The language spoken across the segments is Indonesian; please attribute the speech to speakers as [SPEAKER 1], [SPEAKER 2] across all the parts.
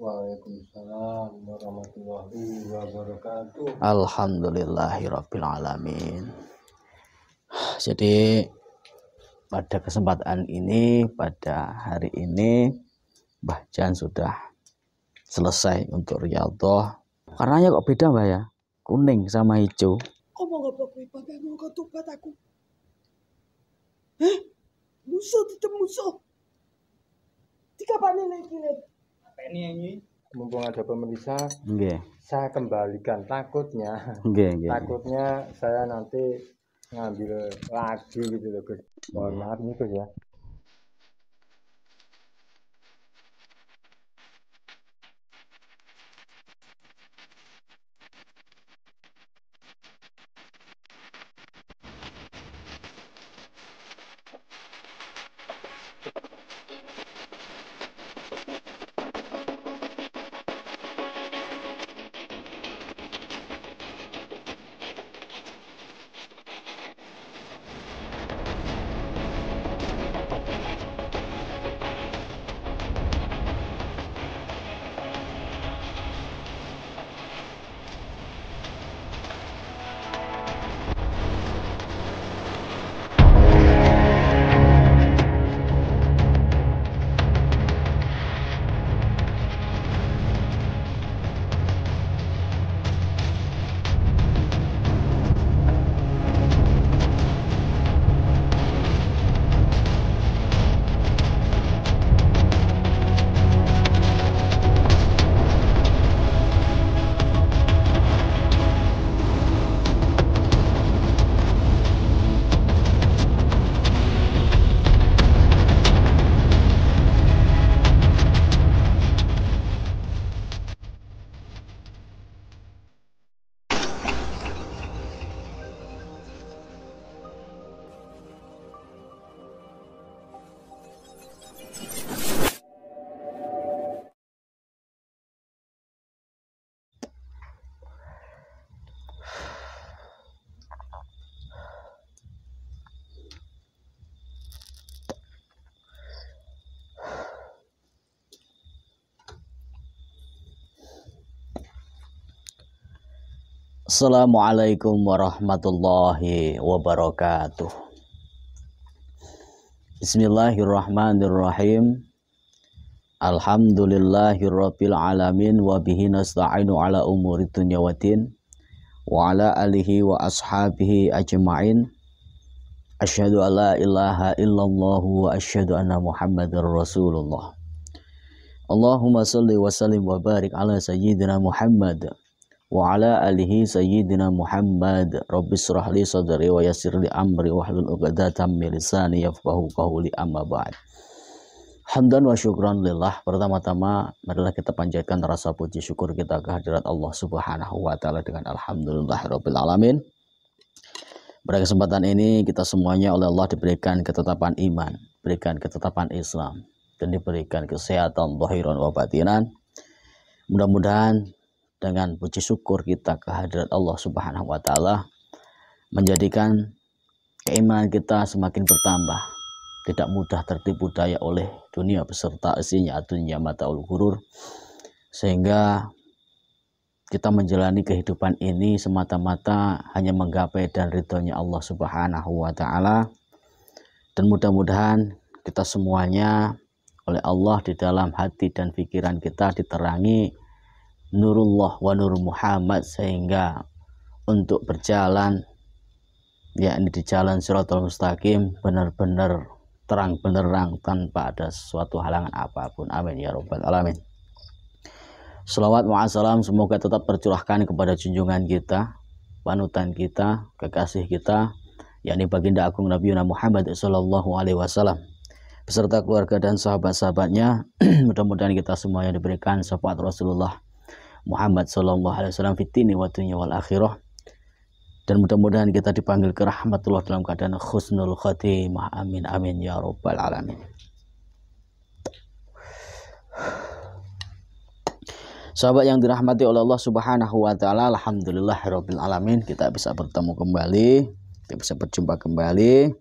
[SPEAKER 1] Waalaikumsalam warahmatullahi wabarakatuh.
[SPEAKER 2] Alhamdulillahirabbil alamin. Jadi pada kesempatan ini, pada hari ini Mbah Jan sudah selesai untuk riyadhah. Warnanya kok beda Mbah ya? Kuning sama hijau.
[SPEAKER 3] Omong apa kuwi padamu kok tobat aku? Musuh tetep musuh. Dikapane lagi nek? Ini
[SPEAKER 1] Mumpung ada pemirsa,
[SPEAKER 2] Nggih.
[SPEAKER 1] saya kembalikan. Takutnya saya nanti ngambil lagi gitu loh Gus. Mohon maaf nih Gus ya.
[SPEAKER 2] Assalamualaikum warahmatullahi wabarakatuh. Bismillahirrahmanirrahim. Alhamdulillahirabbil alamin wa bihi nasta'inu ala umuri dunya waddin wa ala alihi wa ashabihi ajma'in. Asyhadu an la ilaha illallah wa asyhadu anna Muhammadar Rasulullah. Allahumma shalli wa sallim wa barik ala sayyidina Muhammad wa ala alihi sayyidina Muhammad. Rabbi shrah li sadri wa yassir li amri wahlul 'uqdatam min lisani yafqahu qawli, amma ba'd. Hamdan wa syukran lillah. Pertama-tama marilah kita panjatkan rasa puji syukur kita kehadirat Allah Subhanahu wa taala dengan alhamdulillahirabbil alamin. Pada kesempatan ini kita semuanya oleh Allah diberikan ketetapan iman, diberikan ketetapan Islam, dan diberikan kesehatan zahiran wa batinan. Mudah-mudahan dengan puji syukur kita kehadirat Allah Subhanahu wa taala menjadikan keimanan kita semakin bertambah, tidak mudah tertipu daya oleh dunia beserta isinya, dunia mataul ghurur, sehingga kita menjalani kehidupan ini semata-mata hanya menggapai dan ridhonya Allah Subhanahu wa taala. Dan mudah-mudahan kita semuanya oleh Allah di dalam hati dan pikiran kita diterangi nurullah wa nur Muhammad, sehingga untuk berjalan yakni di jalan Shirathul Mustaqim benar-benar terang benderang tanpa ada suatu halangan apapun. Amin ya rabbal alamin. Shalawat mu'assalam semoga tetap tercurahkan kepada junjungan kita, panutan kita, kekasih kita, yakni baginda agung Nabi Muhammad sallallahu alaihi wasallam beserta keluarga dan sahabat-sahabatnya. Mudah-mudahan kita semuanya diberikan syafaat Rasulullah Muhammad sallallahu alaihi wasallam fitini wa dunya wal akhirah, dan mudah-mudahan kita dipanggil ke rahmatullah dalam keadaan khusnul khatimah. Amin amin ya rabbal alamin. Sahabat yang dirahmati oleh Allah Subhanahu wa taala, alhamdulillahirabbil alamin, kita bisa bertemu kembali, kita bisa berjumpa kembali.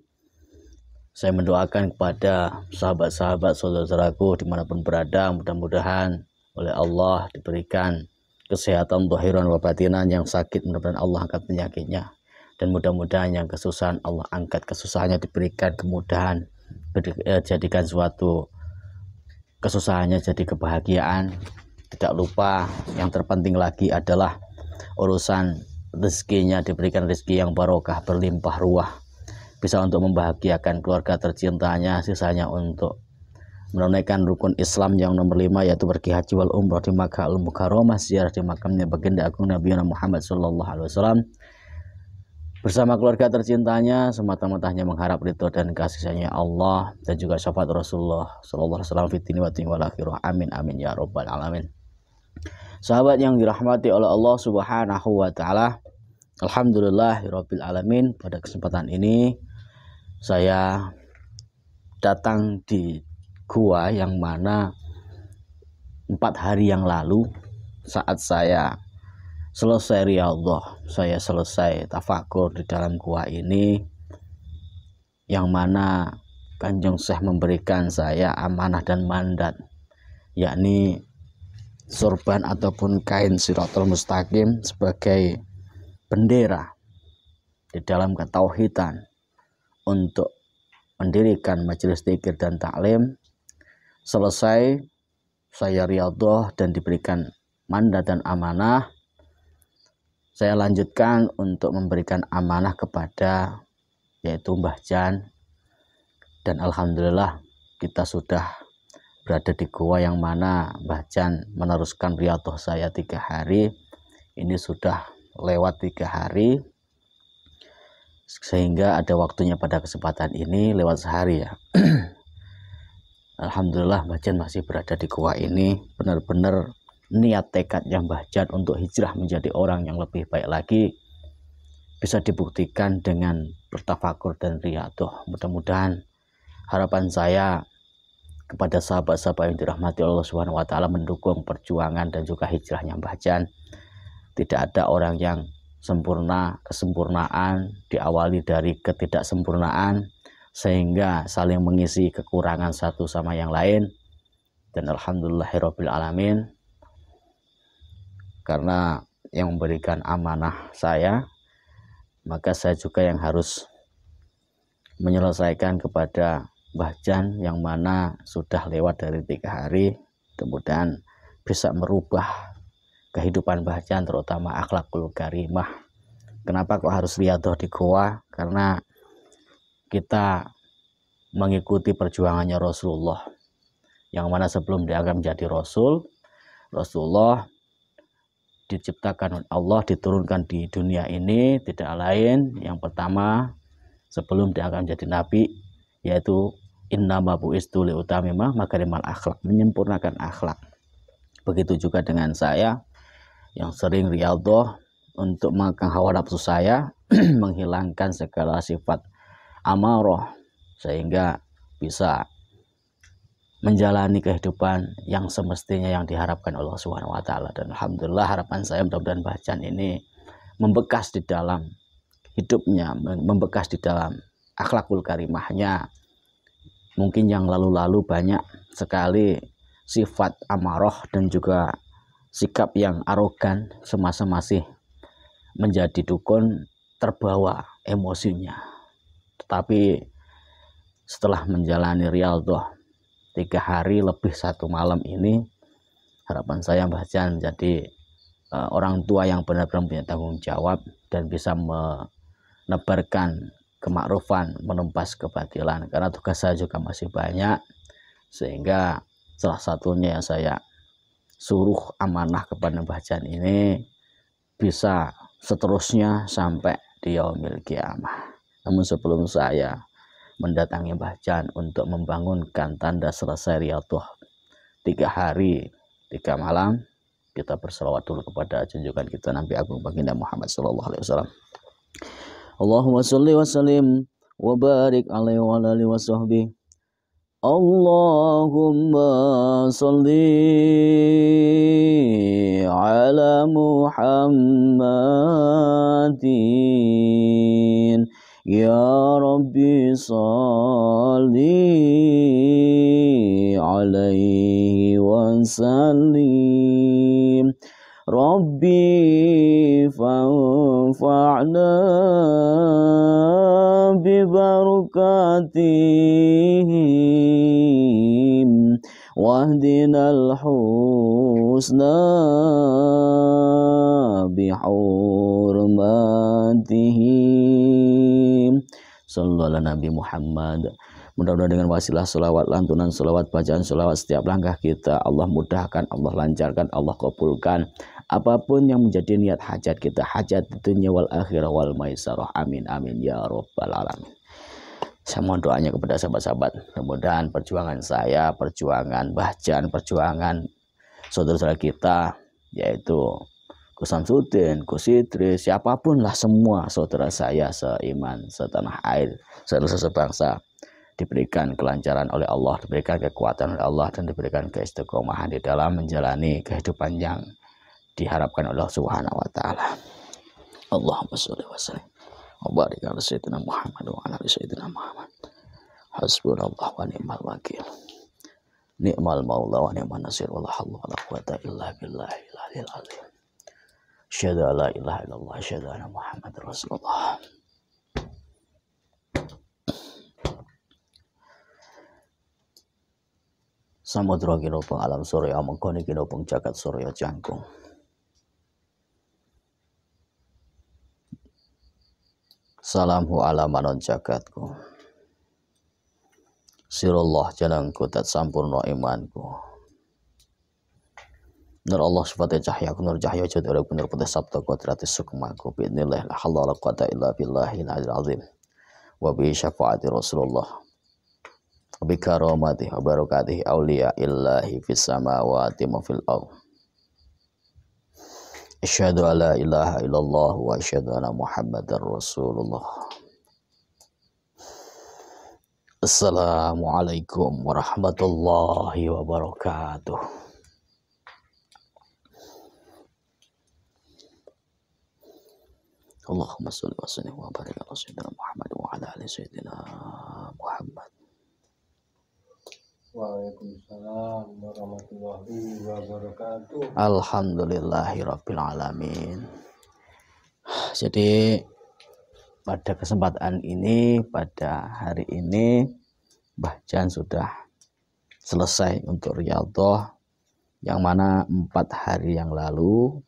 [SPEAKER 2] Saya mendoakan kepada sahabat-sahabat saudara-saudaraku dimanapun berada, mudah-mudahan oleh Allah, diberikan kesehatan zahiran wa batinan. Yang sakit mudah-mudahan Allah angkat penyakitnya, dan mudah-mudahan yang kesusahan Allah angkat kesusahannya, diberikan kemudahan, jadikan suatu kesusahannya jadi kebahagiaan. Tidak lupa yang terpenting lagi adalah urusan rezekinya, diberikan rezeki yang barokah, berlimpah ruah, bisa untuk membahagiakan keluarga tercintanya, sisanya untuk menunaikan rukun Islam yang nomor 5, yaitu pergi haji wal umrah di Makkah al Mukarramah, ziarah di makamnya baginda agung Nabi Muhammad sallallahu alaihi wasallam bersama keluarga tercintanya, semata-mata hanya mengharap ridho dan kasih sayangnya Allah, dan juga syafaat Rasulullah sallallahu alaihi wasallam fid dunya wal akhirah. Amin amin ya rabbal alamin. Sahabat yang dirahmati oleh Allah Subhanahu wa taala, alhamdulillahirabbil alamin. Pada kesempatan ini saya datang di gua yang mana 4 hari yang lalu saat saya selesai riyadhah, saya selesai tafakur di dalam gua ini, yang mana Kanjeng Syekh memberikan saya amanah dan mandat, yakni sorban ataupun kain Shirathul Mustaqim sebagai bendera di dalam ketauhidan untuk mendirikan majelis dzikir dan taklim. Selesai saya riyadhah dan diberikan mandat dan amanah, saya lanjutkan untuk memberikan amanah kepada yaitu Mbah Jan, dan alhamdulillah kita sudah berada di gua yang mana Mbah Jan meneruskan riyadhah saya 3 hari. Ini sudah lewat 3 hari, sehingga ada waktunya pada kesempatan ini lewat sehari ya. Alhamdulillah Mbah Jan masih berada di gua ini. Benar-benar niat tekadnya Mbah Jan untuk hijrah menjadi orang yang lebih baik lagi bisa dibuktikan dengan bertafakur dan riyadhah. Mudah-mudahan harapan saya kepada sahabat-sahabat yang dirahmati Allah Subhanahu wa taala mendukung perjuangan dan juga hijrahnya Mbah Jan. Tidak ada orang yang sempurna, kesempurnaan diawali dari ketidaksempurnaan, sehingga saling mengisi kekurangan satu sama yang lain. Dan alhamdulillahirabbil alamin, karena yang memberikan amanah saya, maka saya juga yang harus menyelesaikan kepada Mbah Jan yang mana sudah lewat dari 3 hari. Kemudian bisa merubah kehidupan Mbah Jan, terutama akhlakul karimah. Kenapa kok harus riyadhah di goa? Karena kita mengikuti perjuangannya Rasulullah, yang mana sebelum dianggap menjadi Rasulullah diciptakan oleh Allah, diturunkan di dunia ini tidak lain, yang pertama sebelum dianggap menjadi nabi, yaitu innama bu'istu liutamima makarimal akhlak, menyempurnakan akhlak. Begitu juga dengan saya yang sering riyadhah untuk mengekang hawa nafsu saya, menghilangkan segala sifat amarah, sehingga bisa menjalani kehidupan yang semestinya yang diharapkan Allah Subhanahu wa taala. Dan alhamdulillah harapan saya mudah-mudahan Mbah Jan ini membekas di dalam hidupnya, membekas di dalam akhlakul karimahnya. Mungkin yang lalu-lalu banyak sekali sifat amarah dan juga sikap yang arogan semasa masih menjadi dukun, terbawa emosinya. Tetapi setelah menjalani riyadhah 3 hari lebih 1 malam ini, harapan saya Mbah Jan jadi orang tua yang benar-benar punya tanggung jawab dan bisa menebarkan kemakrufan, menumpas kebatilan. Karena tugas saya juga masih banyak, sehingga salah satunya yang saya suruh amanah kepada Mbah Jan ini bisa seterusnya sampai di yaumil qiyamah. Namun sebelum saya mendatangi Mbah Jan untuk membangunkan tanda selesai riyadhah 3 hari 3 malam, kita berselawat dulu kepada junjungan kita Nabi Agung Baginda Muhammad sallallahu alaihi wasallam. Allahumma sholli wa sallim wa barik alaihi wa alihi wa sahbihi. Allahumma sholli ala Muhammadin ya Rabbi sholli alaihi wa sallim. Rabbi fanfa'na bi barakatihim wahdinal husna bi hurmatihim. Sallallahu Nabi Muhammad. Mudah-mudahan dengan wasilah selawat, lantunan selawat, bacaan selawat setiap langkah kita, Allah mudahkan, Allah lancarkan, Allah kabulkan apapun yang menjadi niat hajat kita, hajat dunia wal akhirah wal maisarah. Amin amin ya rabbal alamin. Saya mohon doanya kepada sahabat-sahabat, mudah-mudahan perjuangan saya, perjuangan Bahjan, perjuangan saudara-saudara kita, yaitu Gus Samsudin, Gus Idris, siapapun lah, semua saudara saya seiman, setanah air, sebangsa, diberikan kelancaran oleh Allah, diberikan kekuatan oleh Allah, dan diberikan keistiqomahan di dalam menjalani kehidupan yang diharapkan oleh Allah Subhanahu wa taala. Allahumma sholli wa sallim wa barik ala sayyidina Muhammad wa ala ali sayyidina Muhammad. Hasbunallah wa ni'mal wakil. Ni'mal maula wa ni'man nasir wa la haula wa la quwata illa billahil aliyil azim. Asyhadu an la ilaha illallah, asyhadu anna Muhammadar Rasulullah. Samudra kinopeng alam surya mengkoni kinopeng jagat surya jangkung. Salamhu ala manon jagatku. Sirullah janangku tat sampurno imanku. Nur Allah sifatnya cahyaku, nur cahya jadwal nur putih sabda kodratis sukmaku. Bi'nillah la halla la quwata illa billahil aliyil azim. Wa bi syafaati Rasulullah. Bi karamatihi wa barakatihi awliya illahi fis samawati wa fil ardh. Asyhadu an la ilaha illallah wa asyhadu anna Muhammadar Rasulullah. Assalamualaikum warahmatullahi wabarakatuh. Allahumma sholli wa sallim wa barik ala sayyidina Muhammad wa ala ali sayyidina Muhammad.
[SPEAKER 1] Waalaikumsalam warahmatullahi wabarakatuh.
[SPEAKER 2] Alhamdulillahirabbil alamin. Jadi pada kesempatan ini, pada hari ini, Bahjan sudah selesai untuk riyadhah, yang mana 4 hari yang lalu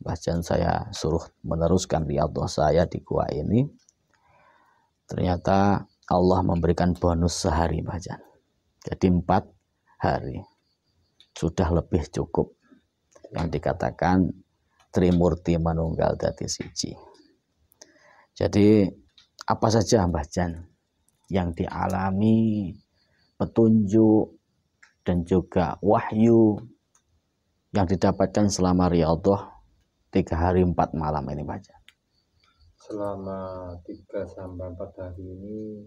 [SPEAKER 2] Bahjan saya suruh meneruskan riyadhah saya di gua ini. Ternyata Allah memberikan bonus sehari Bahjan. Jadi 4 hari sudah lebih cukup, yang dikatakan Trimurti manunggal dadi siji. Jadi apa saja Bahjan yang dialami, petunjuk dan juga wahyu yang didapatkan selama riyadhah 3 hari 4 malam ini Bahjan.
[SPEAKER 1] Selama 3 sampai 4 hari ini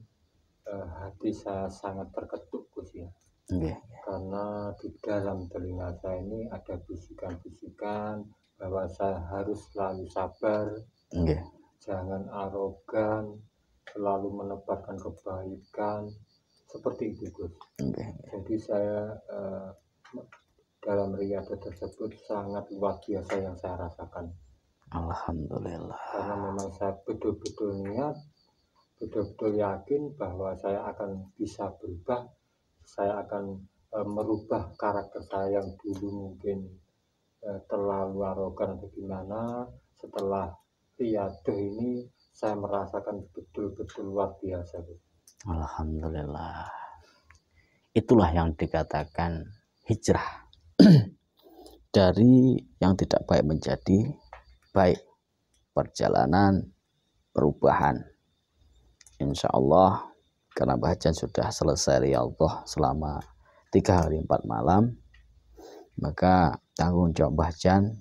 [SPEAKER 1] hati saya sangat terketuk Gus ya.
[SPEAKER 2] Okay.
[SPEAKER 1] Karena di dalam telinga saya ini ada bisikan-bisikan bahwa saya harus selalu sabar, jangan arogan, selalu menebarkan kebaikan, seperti itu Gus. Jadi saya dalam riyadhah tersebut sangat luar biasa yang saya rasakan.
[SPEAKER 2] Alhamdulillah.
[SPEAKER 1] Karena memang saya betul-betul niat, betul-betul yakin bahwa saya akan bisa berubah, saya akan merubah karakter saya yang dulu mungkin terlalu arogan atau gimana. Setelah riyadhah ini saya merasakan betul-betul luar biasa.
[SPEAKER 2] Alhamdulillah. Itulah yang dikatakan hijrah dari yang tidak baik menjadi baik, perjalanan perubahan. Insya Allah karena Bahjan sudah selesai riyadhah selama 3 hari 4 malam, maka tanggung jawab Bahjan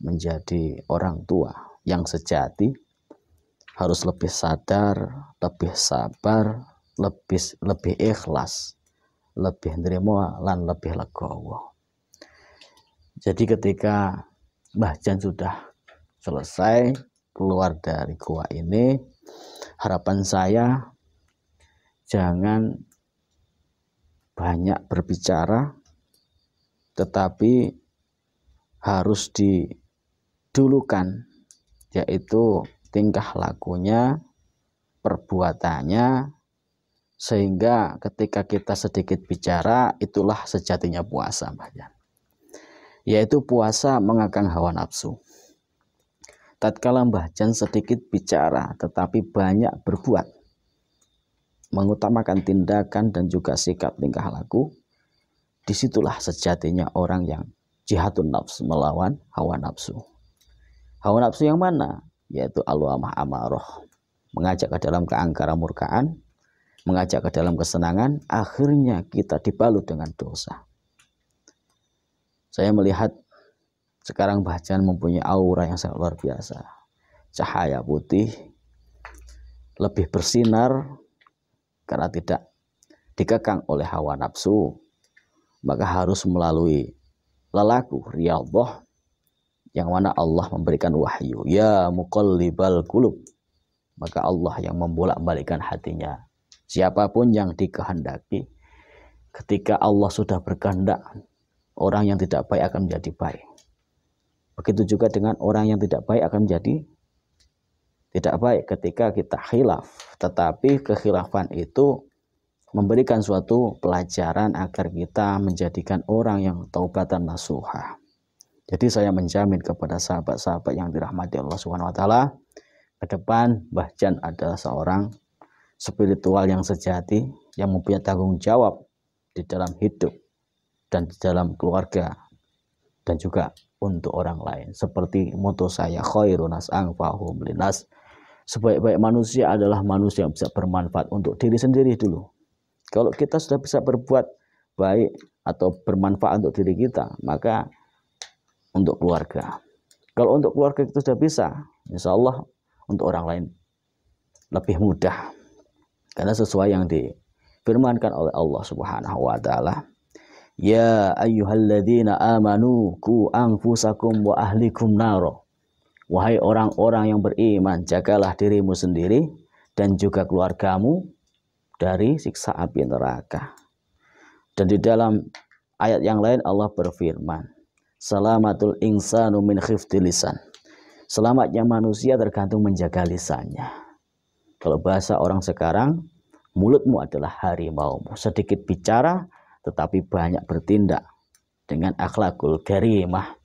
[SPEAKER 2] menjadi orang tua yang sejati harus lebih sadar, lebih sabar, lebih ikhlas, lebih nerima lan lebih legowo. Jadi ketika Bahjan sudah selesai keluar dari gua ini, harapan saya jangan banyak berbicara, tetapi harus didulukan, yaitu tingkah lakunya, perbuatannya, sehingga ketika kita sedikit bicara, itulah sejatinya puasa, yaitu puasa mengekang hawa nafsu. Tatkala Mbah Jan sedikit bicara tetapi banyak berbuat, mengutamakan tindakan dan juga sikap tingkah laku, disitulah sejatinya orang yang jihadun nafs, melawan hawa nafsu. Hawa nafsu yang mana? Yaitu al-amah amaroh, mengajak ke dalam keangkara murkaan, mengajak ke dalam kesenangan, akhirnya kita dibalut dengan dosa. Saya melihat sekarang Mbah Jan mempunyai aura yang sangat luar biasa. Cahaya putih, lebih bersinar karena tidak dikekang oleh hawa nafsu. Maka harus melalui lelaku riyadhah yang mana Allah memberikan wahyu. Ya muqallibal qulub. Maka Allah yang membolak-balikkan hatinya. Siapapun yang dikehendaki, ketika Allah sudah berkehendak, orang yang tidak baik akan menjadi baik. Begitu juga dengan orang yang tidak baik akan menjadi tidak baik ketika kita khilaf. Tetapi kekhilafan itu memberikan suatu pelajaran agar kita menjadikan orang yang taubatan nasuha. Jadi saya menjamin kepada sahabat-sahabat yang dirahmati Allah Subhanahu wa taala, ke depan Mbah Jan adalah seorang spiritual yang sejati, yang mempunyai tanggung jawab di dalam hidup dan di dalam keluarga dan juga untuk orang lain. Seperti moto saya, khairun nas anfa'uhum linnas. Sebaik-baik manusia adalah manusia yang bisa bermanfaat untuk diri sendiri dulu. Kalau kita sudah bisa berbuat baik atau bermanfaat untuk diri kita, maka untuk keluarga. Kalau untuk keluarga kita sudah bisa, insya Allah untuk orang lain lebih mudah. Karena sesuai yang difirmankan oleh Allah Subhanahu wa taala, ya ayyuhalladzina amanu qu anfusakum wa ahlikum naro. Wahai orang-orang yang beriman, jagalah dirimu sendiri dan juga keluargamu dari siksa api neraka. Dan di dalam ayat yang lain Allah berfirman, salamatul insanu min khifti lisan. Selamatnya manusia tergantung menjaga lisannya. Kalau bahasa orang sekarang, mulutmu adalah harimaumu. Sedikit bicara tetapi banyak bertindak dengan akhlakul karimah.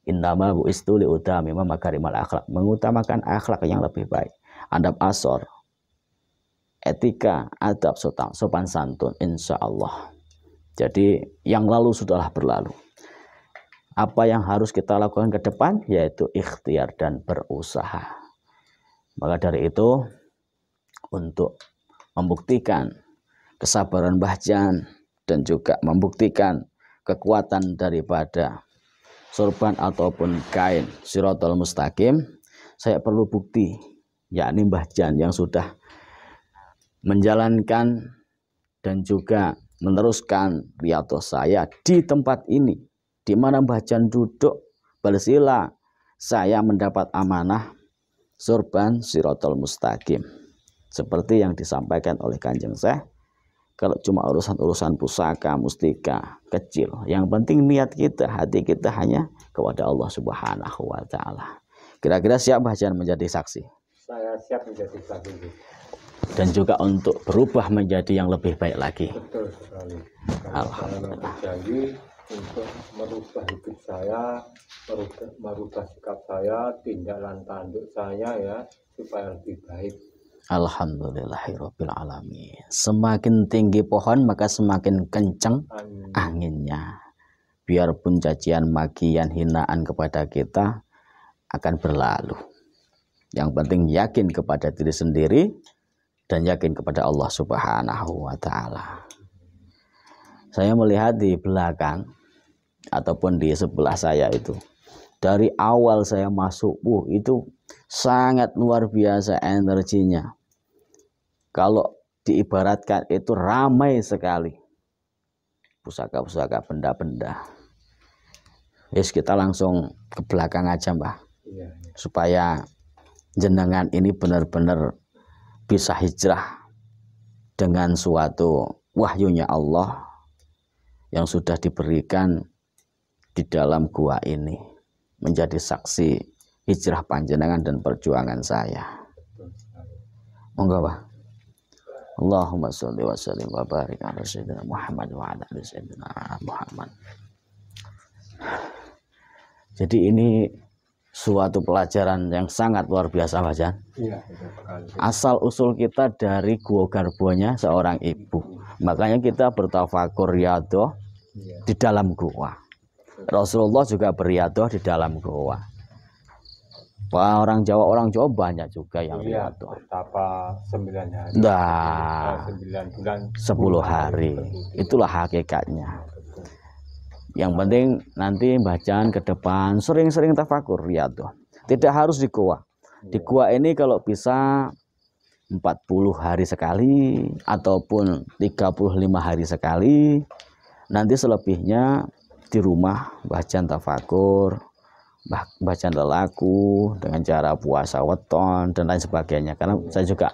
[SPEAKER 2] Innama bu'istu li'utamima makarimal akhlak, mengutamakan akhlak yang lebih baik, adab asor, etika, adab sopan santun, insya Allah. Jadi yang lalu sudahlah berlalu. Apa yang harus kita lakukan ke depan yaitu ikhtiar dan berusaha. Maka dari itu, untuk membuktikan kesabaran Mbah Jan dan juga membuktikan kekuatan daripada sorban ataupun kain Shiratal Mustaqim, saya perlu bukti, yakni Mbah Jan yang sudah menjalankan dan juga meneruskan riyadhah saya di tempat ini, di mana Mbah Jan duduk bersila, saya mendapat amanah sorban Shiratal Mustaqim. Seperti yang disampaikan oleh Kanjeng Syekh, kalau cuma urusan-urusan pusaka, mustika, kecil. Yang penting niat kita, hati kita hanya kepada Allah Subhanahu wa taala. Kira-kira siap Mbah Jan menjadi saksi?
[SPEAKER 1] Saya siap menjadi saksi.
[SPEAKER 2] Dan juga untuk berubah menjadi yang lebih baik lagi.
[SPEAKER 1] Betul sekali. Alhamdulillah. Saya berjanji untuk merubah hidup saya, merubah sikap saya, tindak dan tanduk saya ya, supaya lebih baik.
[SPEAKER 2] Alhamdulillahirabbil alamin. Semakin tinggi pohon maka semakin kencang anginnya. Biarpun cacian, makian, hinaan kepada kita akan berlalu. Yang penting yakin kepada diri sendiri dan yakin kepada Allah Subhanahu wa taala. Saya melihat di belakang ataupun di sebelah saya itu, dari awal saya masuk, itu sangat luar biasa energinya. Kalau diibaratkan itu ramai sekali. Pusaka-pusaka, benda-benda. Yes, kita langsung ke belakang aja Mbah.
[SPEAKER 1] Iya.
[SPEAKER 2] Supaya jenengan ini benar-benar bisa hijrah dengan suatu wahyunya Allah yang sudah diberikan di dalam gua ini. menjadi saksi hijrah panjenengan dan perjuangan saya. Monggo Pak. Allahumma sholli wa sallim wa barik ala sayyidina Muhammad wa ala ali sayyidina Muhammad. Jadi ini suatu pelajaran yang sangat luar biasa Pak Jan.
[SPEAKER 1] Iya,
[SPEAKER 2] Asal usul kita dari gua garbonya seorang ibu. Makanya kita bertafakur riyadhah di dalam gua. Rasulullah juga beriadah di dalam gua. Orang Jawa banyak juga yang riyadhah.
[SPEAKER 1] Bertapa 9 hari.
[SPEAKER 2] Nah,
[SPEAKER 1] 9 bulan
[SPEAKER 2] 10 hari. Itulah hakikatnya. Yang penting nanti bacaan ke depan sering-sering tafakur riyadhah. Tidak harus di gua. Di gua ini kalau bisa 40 hari sekali ataupun 35 hari sekali. Nanti selebihnya di rumah bacaan tafakur, bacaan lelaku dengan cara puasa weton dan lain sebagainya. Karena saya juga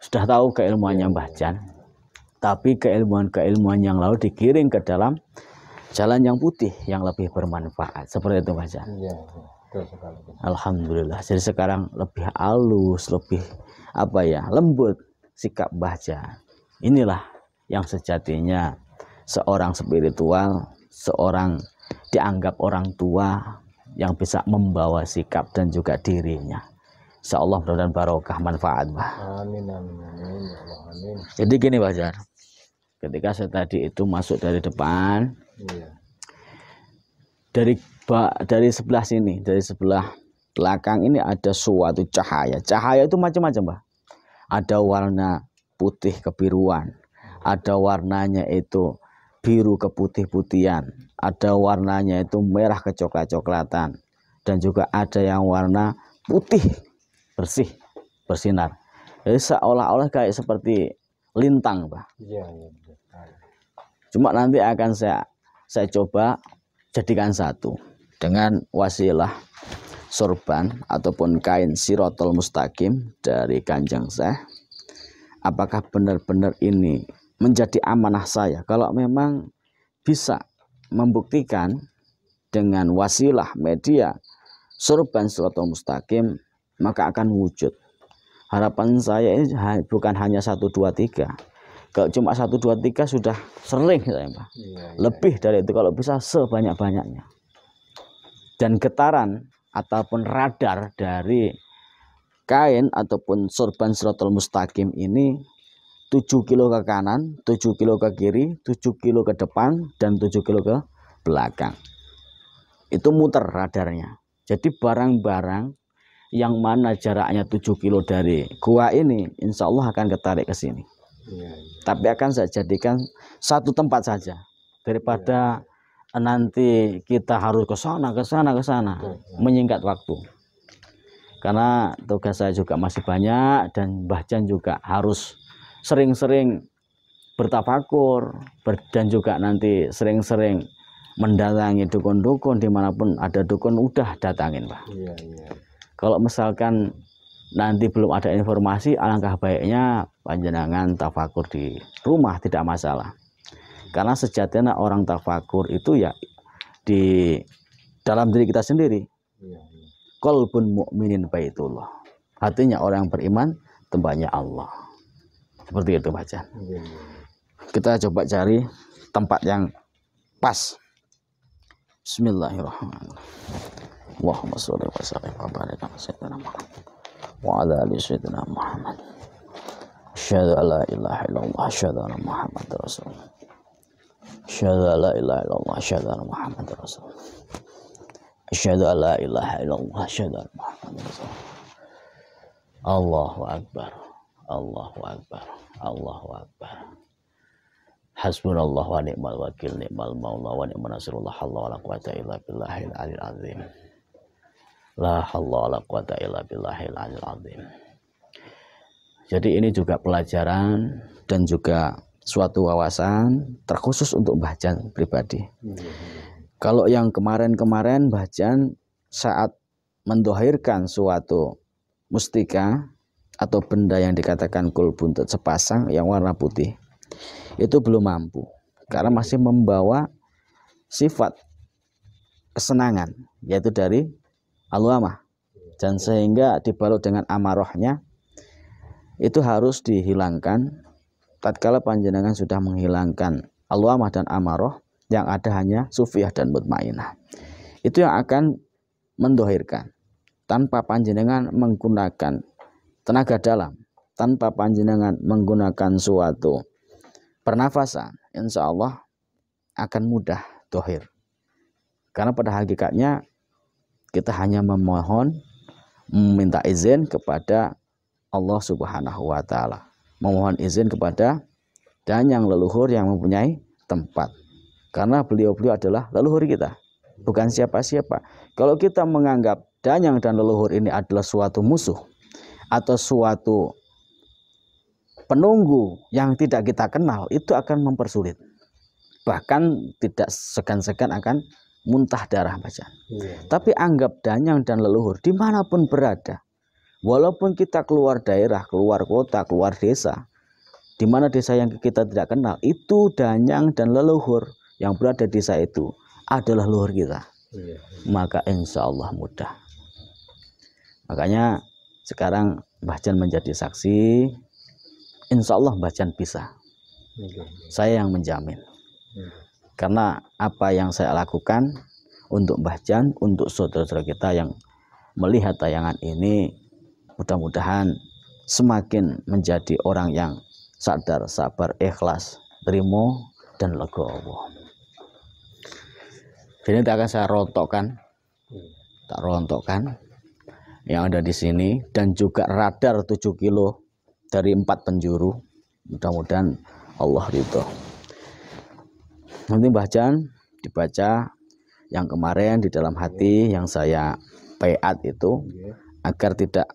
[SPEAKER 2] sudah tahu keilmuannya Mbah Jan, tapi keilmuan yang lalu digiring ke dalam jalan yang putih yang lebih bermanfaat. Seperti itu Mbah Jan.
[SPEAKER 1] Iya, betul sekali.
[SPEAKER 2] Alhamdulillah. Jadi sekarang lebih halus, lebih lembut sikap Mbah Jan. Inilah yang sejatinya seorang spiritual, seorang dianggap orang tua yang bisa membawa sikap dan juga dirinya. Insya Allah mudah-mudahan barokah manfaat Mbah.
[SPEAKER 1] Amin, amin, amin, ya Allah, amin.
[SPEAKER 2] Jadi gini Pak Jan, ketika saya tadi itu masuk dari depan,
[SPEAKER 1] Iya.
[SPEAKER 2] dari sebelah sini, dari sebelah belakang ini ada suatu cahaya. Cahaya itu macam-macam Mbah. Ada warna putih kebiruan, ada warnanya itu biru keputih-putihan, ada warnanya itu merah kecoklat-coklatan, dan juga ada yang warna putih bersih bersinar. Jadi seolah-olah kayak seperti lintang Pak.
[SPEAKER 1] Iya, iya.
[SPEAKER 2] Cuma nanti akan saya coba jadikan satu dengan wasilah sorban ataupun kain sirotol mustaqim dari Kanjeng Syekh. Apakah benar-benar ini menjadi amanah saya? Kalau memang bisa membuktikan dengan wasilah media sorban sirotol mustaqim, maka akan wujud. Harapan saya ini bukan hanya 1, 2, 3. Kalau cuma 1, 2, 3 sudah sering saya Pak.
[SPEAKER 1] Iya.
[SPEAKER 2] Lebih dari itu kalau bisa sebanyak-banyaknya. Dan getaran ataupun radar dari kain ataupun sorban sirotol mustaqim ini 7 kilo ke kanan, 7 kilo ke kiri, 7 kilo ke depan, dan 7 kilo ke belakang. Itu muter radarnya. Jadi barang-barang yang mana jaraknya 7 kilo dari gua ini, insya Allah akan ketarik ke sini.
[SPEAKER 1] Iya, iya.
[SPEAKER 2] Tapi akan saya jadikan satu tempat saja. Daripada nanti kita harus ke sana, menyingkat waktu. Karena tugas saya juga masih banyak dan Mbah Jan juga harus sering-sering bertafakur dan juga nanti sering-sering mendatangi dukun-dukun, dimanapun ada dukun udah datangin Pak.
[SPEAKER 1] Iya, iya.
[SPEAKER 2] Kalau misalkan nanti belum ada informasi, alangkah baiknya panjenengan tafakur di rumah, tidak masalah. Karena sejatinya orang tafakur itu ya di dalam diri kita sendiri.
[SPEAKER 1] Iya, iya.
[SPEAKER 2] Qalbun mu'minin baitullah. Hatinya orang yang beriman tempatnya Allah. Seperti itu Pak Jan.
[SPEAKER 1] Iya, iya.
[SPEAKER 2] Kita coba cari tempat yang pas. Bismillahirrahmanirrahim. Allahumma sholli wa sallim wa barik ala sayyidina Muhammad wa ala ali sayyidina Muhammad. Asyhadu an la ilaha illallah, asyhadu anna Muhammadar Rasulullah. Asyhadu an la ilaha illallah, asyhadu anna Muhammadar Rasulullah. Asyhadu an la ilaha illallah, asyhadu anna Muhammadar Rasulullah. Allahu akbar. Allahu akbar. Allahu akbar. Hasbunallah wa ni'mal wakil, ni'mal maula wa ni'man nasrullah. La hawla wala quwata illa billahil aliyil azim. La hawla wala quwata illa billahil aliyil azim. Jadi ini juga pelajaran dan juga suatu wawasan terkhusus untuk Mbah Jan pribadi. Kalau yang kemarin-kemarin Mbah Jan saat mendohirkan suatu mustika atau benda yang dikatakan kul buntut sepasang yang warna putih, itu belum mampu karena masih membawa sifat kesenangan, yaitu dari al-wamah, dan sehingga dibalut dengan amarahnya, itu harus dihilangkan. Tatkala panjenengan sudah menghilangkan al-wamah dan amarah, yang ada hanya sufiyah dan mutmainah, itu yang akan mendohirkan, tanpa panjenengan menggunakan tenaga dalam, tanpa panjenengan menggunakan suatu pernafasan, insya Allah akan mudah dohir. Karena pada hakikatnya kita hanya memohon, meminta izin kepada Allah Subhanahu wa Ta'ala, memohon izin kepada danyang leluhur yang mempunyai tempat, karena beliau-beliau adalah leluhur kita, bukan siapa-siapa. Kalau kita menganggap danyang dan leluhur ini adalah suatu musuh atau suatu penunggu yang tidak kita kenal, itu akan mempersulit, bahkan tidak segan-segan akan muntah darah bacaan. Tapi anggap danyang dan leluhur dimanapun berada, walaupun kita keluar daerah, keluar kota, keluar desa, di mana desa yang kita tidak kenal, itu danyang dan leluhur yang berada di desa itu adalah leluhur kita. Maka insya Allah mudah. Makanya sekarang Mbah Jan menjadi saksi, insya Allah Mbah Jan bisa. Saya yang menjamin. Karena apa yang saya lakukan untuk Mbah Jan, untuk saudara-saudara kita yang melihat tayangan ini, mudah-mudahan semakin menjadi orang yang sadar, sabar, ikhlas, terima dan legowo. Jadi nanti akan saya rontokkan, tak rontokkan yang ada di sini, dan juga radar 7 kilo dari 4 penjuru. Mudah-mudahan Allah ridho. Nanti Mbah Jan dibaca yang kemarin di dalam hati yang saya peat itu, agar tidak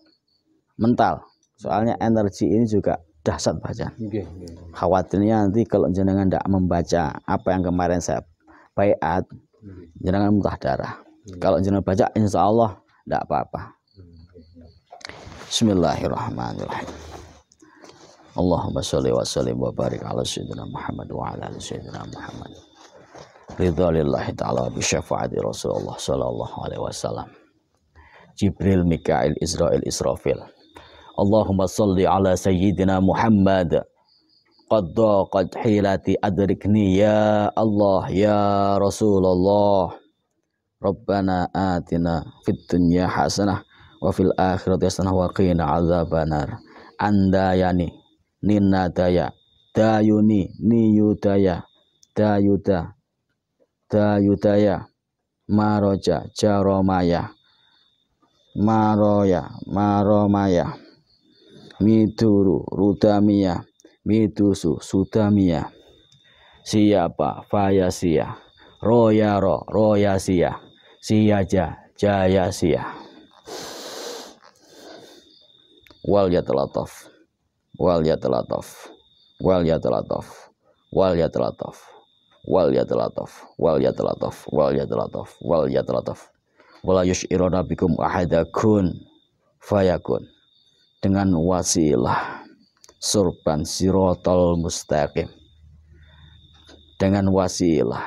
[SPEAKER 2] mental. Soalnya energi ini juga dahsyat Mbah Jan. Khawatirnya nanti kalau jenengan tidak membaca apa yang kemarin saya peat, jenengan muntah darah. Kalau jenengan baca, insya Allah tidak apa-apa. Bismillahirrahmanirrahim. Allahumma sholli wa sallim wa barik ala sayyidina Muhammad wa ala ali sayyidina Muhammad. Ridha lillahi ta'ala bi syafaati Rasulullah sallallahu alaihi wasallam. Jibril, Mikail, Israil, Israfil. Allahumma sholli ala sayyidina Muhammad. Qad hilati adrikni ya Allah ya Rasulullah. Rabbana atina fid dunya hasanah wa fil akhirati hasanah wa qina adzabannar. Andayani ninadaya dayuni niyudaya dayuda dayudaya maroja jaromaya maroya maromaya miduru rudamia midusu sudamia siapa fayasia royaro royasia siyaja jayasia wal yatalataf wal yatalataf wal yatalataf wal yatalataf wal yatalataf wal yatalataf wal yatalataf wal yatalataf wala yushiruna bikum ahadakun fayakun, dengan wasilah surban sirotol mustaqim, dengan wasilah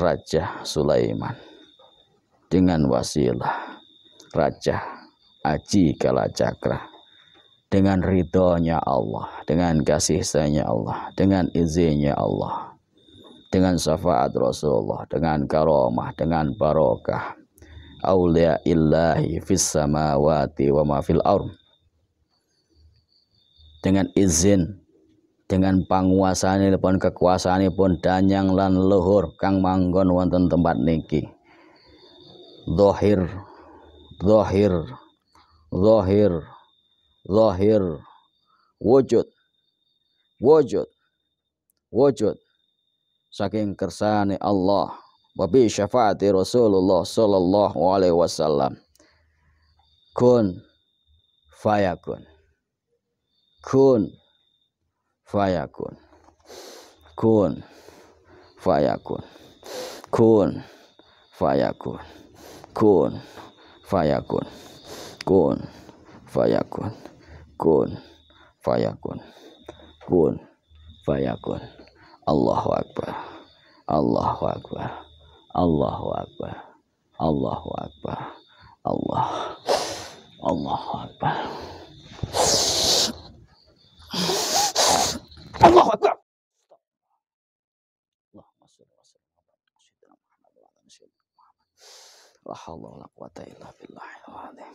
[SPEAKER 2] Raja Sulaiman, dengan wasilah Raja Aji Kalacakra, dengan ridhonya Allah, dengan kasih sayangnya Allah, dengan izinnya Allah, dengan syafaat Rasulullah, dengan karamah, dengan barokah aulia illahi fis samawati wa ma fil ardh, dengan izin, dengan panguasaanipun kekuasaanipun danyang lan luhur kang manggon wonten tempat niki, zahir zahir zahir zahir wujud wujud wujud saking kersane Allah wa bi syafaati Rasulullah sallallahu alaihi wasallam. Kun fayakun, kun fayakun, kun fayakun, kun fayakun, kun fayakun, kun fayakun, kun fayakun, kun fayakun. Allahu akbar, Allahu Akbar. Allahu Akbar. Allahu Akbar. Allahu Akbar. Allahu Akbar. La haula wala quwata illa billahil azim.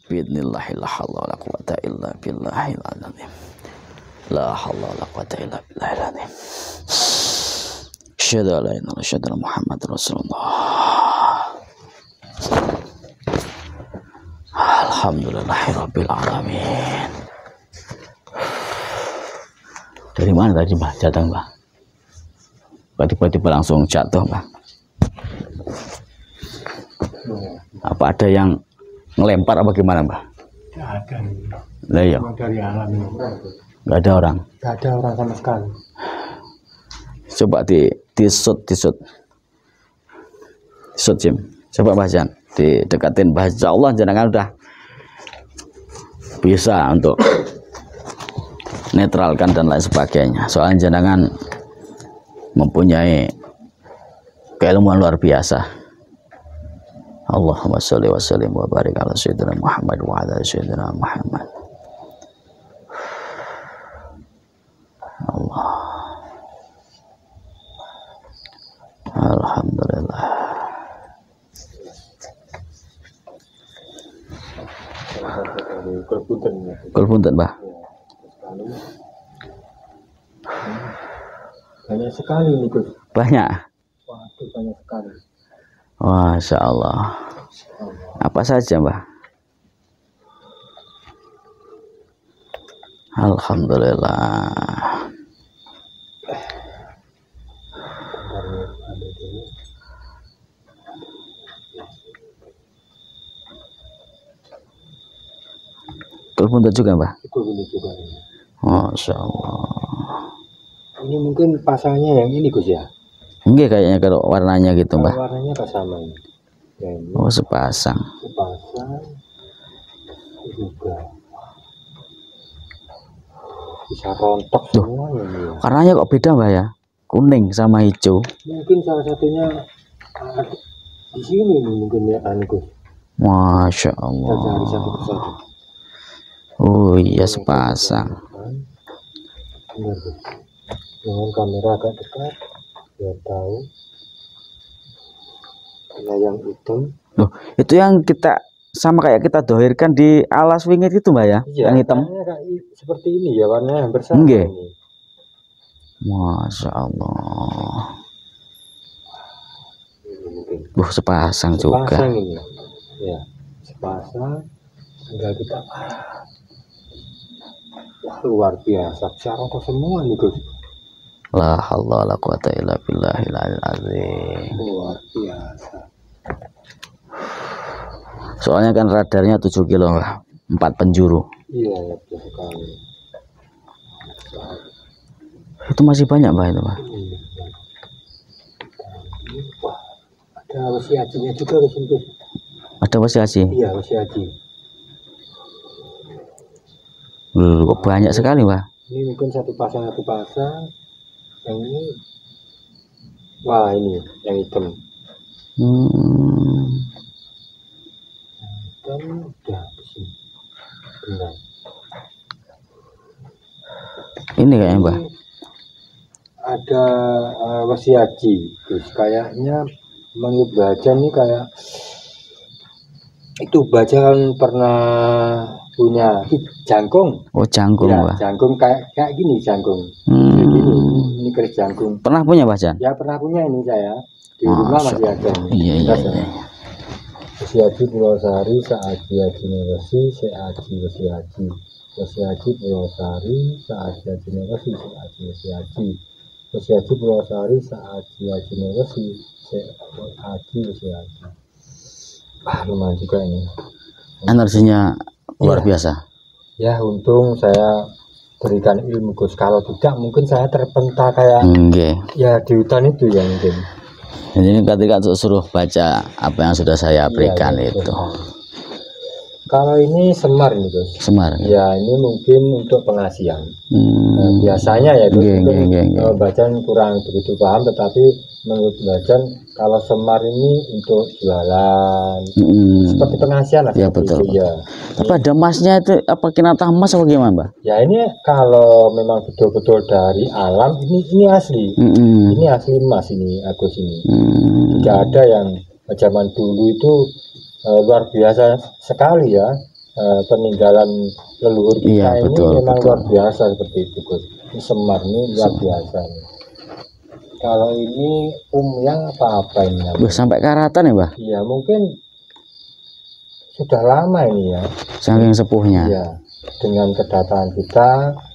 [SPEAKER 2] Biidznillah la haula wala quwata illa billahil azim. La haula wala quwata illa billahil azim. Asyhadu an la ilaha illallah wa asyhadu anna Muhammadar Rasulullah. Alhamdulillahirabbil alamin. Dari mana tadi Mbah datang Mbah? Tiba-tiba langsung jatuh Mbah. Apa ada yang ngelempar apa gimana Mbah?
[SPEAKER 1] Tidak ada.
[SPEAKER 2] Lah iya.
[SPEAKER 1] Dari alam ini.
[SPEAKER 2] Enggak ada orang.
[SPEAKER 1] Tidak ada orang sama sekali.
[SPEAKER 2] Coba disut Jim. Coba Mbah Jan didekatin Mbah, insyaallah jenengan udah bisa untuk netralkan dan lain sebagainya. Soalnya jenengan mempunyai keilmuan luar biasa. Allahumma sholli wa sallim wa barik ala sayyidina Muhammad wa ala sayyidina Muhammad. Allah. Alhamdulillah. Kulpunten Mbah.
[SPEAKER 1] Banyak sekali nih Gus.
[SPEAKER 2] Banyak.
[SPEAKER 1] Waduh, banyak sekali.
[SPEAKER 2] Masya Allah. Apa saja Mbah? Alhamdulillah. Kulpunten juga Mbah?
[SPEAKER 1] Kulpunten juga.
[SPEAKER 2] Masya Allah.
[SPEAKER 1] Ini mungkin pasangnya yang ini Gus ya?
[SPEAKER 2] Enggak, kayaknya kalau warnanya gitu Mbah.
[SPEAKER 1] Warnanya apa sama ini? Ya, ini
[SPEAKER 2] Oh sepasang.
[SPEAKER 1] sepasang juga. Bisa rontok semua ini ya.
[SPEAKER 2] Warnanya kok beda Mbah ya? Kuning sama hijau.
[SPEAKER 1] Mungkin salah satunya di sini nih mungkin ya Gus.
[SPEAKER 2] Masya
[SPEAKER 1] Kita
[SPEAKER 2] Allah.
[SPEAKER 1] cari satu persatu.
[SPEAKER 2] Oh iya sepasang.
[SPEAKER 1] Benar Gus. Dengan kamera agak dekat biar tahu. Nah yang hitam.
[SPEAKER 2] Loh, itu yang kita sama kayak kita dohirkan di alas wingit itu Mbak ya?
[SPEAKER 1] Iya,
[SPEAKER 2] Yang hitam.
[SPEAKER 1] kayak seperti ini ya, warnanya hampir sama
[SPEAKER 2] Nggih.
[SPEAKER 1] ini.
[SPEAKER 2] Masya Allah.
[SPEAKER 1] Ini mungkin.
[SPEAKER 2] Sepasang juga.
[SPEAKER 1] Sepasang ini. Ya, sepasang. Tinggal kita. Wah, luar biasa. Bisa rontok semua nih Gus.
[SPEAKER 2] La haula wala quwata illa billahil azim.
[SPEAKER 1] Luar biasa.
[SPEAKER 2] Soalnya kan radarnya 7 kilo Mbak. 4 penjuru.
[SPEAKER 1] Iya, ya betul sekali.
[SPEAKER 2] Itu masih banyak Mbak itu Mbak.
[SPEAKER 1] Wah, ada wasi hajinya juga Gus.
[SPEAKER 2] Ada wasiasi.
[SPEAKER 1] Iya, wasi haji.
[SPEAKER 2] Kok banyak sekali Mbak.
[SPEAKER 1] Ini mungkin satu pasang. Yang ini, wah ini yang hitam. Hitam udah habis ini. Benar.
[SPEAKER 2] Ini kayaknya Mbak.
[SPEAKER 1] Ada wasi haji, terus kayaknya menurut baca nih kayak itu baca kan pernah punya jangkung.
[SPEAKER 2] Oh jangkung
[SPEAKER 1] Ya,
[SPEAKER 2] Mbak.
[SPEAKER 1] jangkung kayak gini jangkung. Jadi ini keris jangkung.
[SPEAKER 2] Pernah punya Mbak Jan?
[SPEAKER 1] Ya pernah punya ini saya di rumah masih ada.
[SPEAKER 2] Iya iya.
[SPEAKER 1] Wasi haji Pulau Sari, Sa'aji Haji Negasi, Sa'aji Wasi Haji. Wasi haji Pulau Sari, Sa'aji Haji Negasi, Sa'aji Wasi Haji. Wasi haji Pulau Sari, Sa'aji Haji Negasi, Sa'aji Wasi Haji. Lumayan juga ini.
[SPEAKER 2] Energinya luar
[SPEAKER 1] Iya.
[SPEAKER 2] biasa.
[SPEAKER 1] Ya untung saya berikan ilmu Gus. Kalau tidak mungkin saya terpental kayak
[SPEAKER 2] Nggih.
[SPEAKER 1] ya di hutan itu ya mungkin.
[SPEAKER 2] Jadi ketika suruh baca apa yang sudah saya berikan
[SPEAKER 1] Iya,
[SPEAKER 2] itu.
[SPEAKER 1] Kalau ini semar ini Gus.
[SPEAKER 2] Semar.
[SPEAKER 1] Ya ini mungkin untuk pengasihan. Biasanya ya Gus, bacaan kurang begitu paham, tetapi menurut bacaan kalau semar ini untuk jualan, seperti pengasihan lah.
[SPEAKER 2] Ya betul.
[SPEAKER 1] Itu, ya.
[SPEAKER 2] Apa ada emasnya itu? Apa kinatah emas atau gimana, Mbak?
[SPEAKER 1] Ya ini kalau memang betul-betul dari alam, ini asli. Ini asli emas ini, Agus ini. Tidak ada yang zaman dulu itu luar biasa sekali ya, peninggalan leluhur kita ini memang luar biasa seperti itu Gus. Ini semar ini luar biasa nih. Kalau ini yang apa ini namanya?
[SPEAKER 2] Sampai karatan ya, Mbah?
[SPEAKER 1] Iya mungkin sudah lama ini ya,
[SPEAKER 2] saking sepuhnya.
[SPEAKER 1] Iya, dengan kedatangan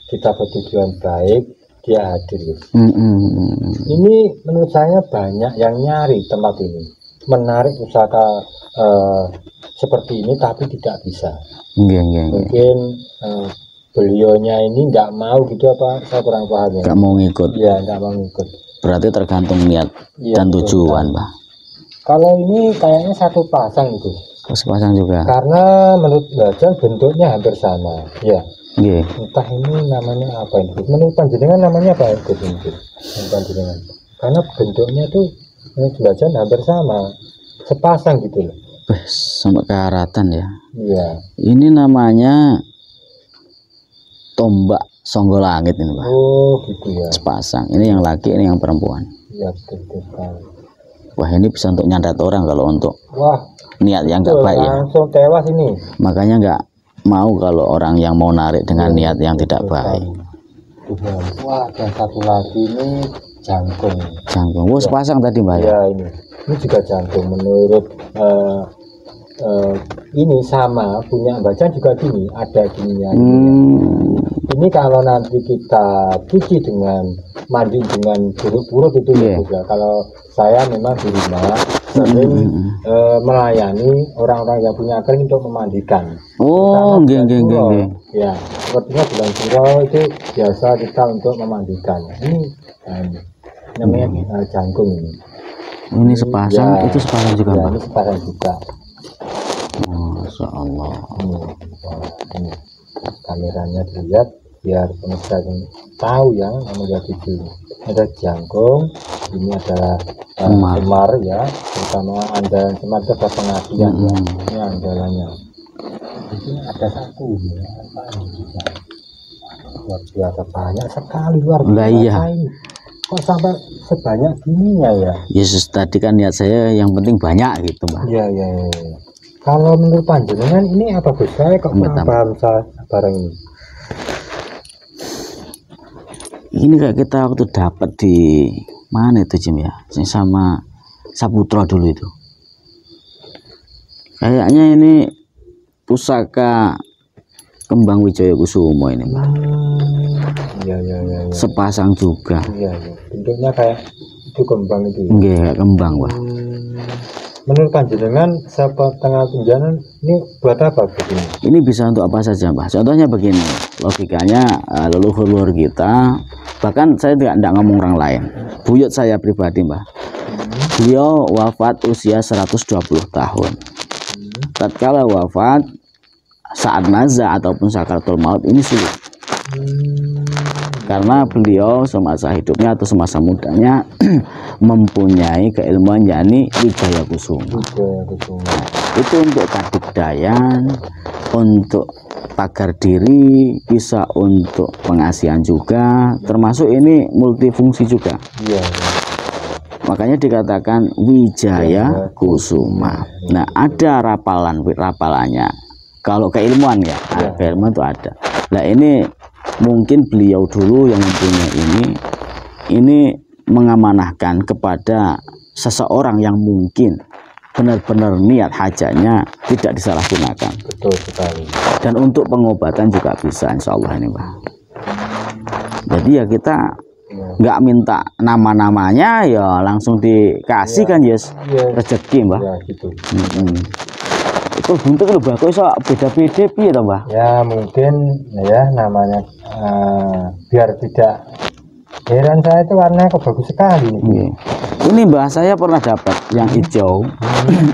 [SPEAKER 1] kita bertujuan baik, dia hadir Gus. Ini menurut saya banyak yang nyari tempat ini, menarik usaha seperti ini tapi tidak bisa. Mungkin beliaunya ini nggak mau gitu, apa saya kurang paham ya.
[SPEAKER 2] Nggak mau ngikut.
[SPEAKER 1] Iya, nggak mau ngikut.
[SPEAKER 2] Berarti tergantung niat dan tujuan, Pak.
[SPEAKER 1] Kalau ini kayaknya satu pasang itu.
[SPEAKER 2] Sepasang juga.
[SPEAKER 1] Karena menurut bacaan bentuknya hampir sama. Ya. Entah ini namanya apa ini. Menurut panjenengan namanya apa itu mungkin? Panjenengan. Karena bentuknya tuh menurut bacaan hampir sama. Sepasang gitu loh.
[SPEAKER 2] Sampai karatan ya.
[SPEAKER 1] Iya.
[SPEAKER 2] Ini namanya tombak Songgo Langit ini, Pak.
[SPEAKER 1] Oh, gitu ya.
[SPEAKER 2] Sepasang. Ini yang laki, ini yang perempuan.
[SPEAKER 1] Iya, betul.
[SPEAKER 2] Wah, ini bisa untuk nyandat orang kalau untuk niat yang nggak baik ya.
[SPEAKER 1] Langsung tewas ini.
[SPEAKER 2] Makanya nggak mau kalau orang yang mau narik dengan niat yang tidak baik.
[SPEAKER 1] Wah, dan satu lagi ini jangkung.
[SPEAKER 2] Jangkung. Wah, sepasang tadi, Mbak.
[SPEAKER 1] Ya, ini juga jangkung. Menurut ini sama punya bacaan juga gini, ada gininya. Ini kalau nanti kita cuci dengan mandi dengan buruk-buruk itu juga. Kalau saya memang di rumah sering melayani orang-orang yang punya kering untuk memandikan.
[SPEAKER 2] Oh, geng.
[SPEAKER 1] Ya, sepertinya bulan Suro itu biasa kita untuk memandikan. Ini namanya jangkung ini.
[SPEAKER 2] Ini sepasang, itu sepasang juga, Pak.
[SPEAKER 1] Ini sepasang juga.
[SPEAKER 2] Masya Allah.
[SPEAKER 1] Ini kameranya dilihat biar pemirsa tahu ya melihat video. Ada jangkung, ini adalah semar ya, terutama andalan semar itu ada pengasihan ya. Ini andalannya. Ini ada satu ya, luar biasa banyak sekali, luar biasa ini. Kok sampai sebanyak gininya ya?
[SPEAKER 2] Yesus tadi kan niat saya yang penting banyak gitu, Mbak.
[SPEAKER 1] Iya. Kalau menurut panjenengan ini apa Gus? Saya kok paham barang ini.
[SPEAKER 2] Ini kayak kita waktu dapat di mana itu Jim ya? Sama Saputra dulu itu. Kayaknya ini pusaka Kembang Wijaya Kusumo ini, Mbak.
[SPEAKER 1] Iya.
[SPEAKER 2] Sepasang juga.
[SPEAKER 1] Iya. Bentuknya kayak itu kembang itu.
[SPEAKER 2] Enggak, kayak kembang, Pak.
[SPEAKER 1] Menurut panjenengan setengah tunjangan ini buat apa begini?
[SPEAKER 2] Ini bisa untuk apa saja, Mbak. Contohnya begini, logikanya leluhur kita, bahkan saya tidak ngomong orang lain. Buyut saya pribadi, Mbak. Beliau wafat usia 120 tahun. Tatkala wafat saat nazar ataupun sakaratul maut ini sulit. Karena beliau semasa hidupnya atau semasa mudanya mempunyai keilmuan yakni Wijaya Kusuma. Itu untuk kadikdayan, untuk pagar diri, bisa untuk pengasihan juga, termasuk ini multifungsi juga. Makanya dikatakan Wijaya Kusuma. Nah, ada rapalannya. Kalau keilmuan ya, keilmuan itu ada. Nah, ini mungkin beliau dulu yang mempunyai ini mengamanahkan kepada seseorang yang mungkin benar-benar niat hajatnya tidak disalahgunakan.
[SPEAKER 1] Betul sekali.
[SPEAKER 2] Dan untuk pengobatan juga bisa, insya Allah ini, Pak. Jadi ya kita nggak minta nama-namanya, ya langsung dikasih kan, yes, rezeki, Mbak.
[SPEAKER 1] Ya gitu.
[SPEAKER 2] Itu bentuk lho, Mbak, kok iso beda-beda piye to, Mbak?
[SPEAKER 1] Ya mungkin ya namanya biar tidak Heran saya itu warnanya kok bagus sekali nih.
[SPEAKER 2] Nggih. Ini Mbah saya pernah dapat yang hijau.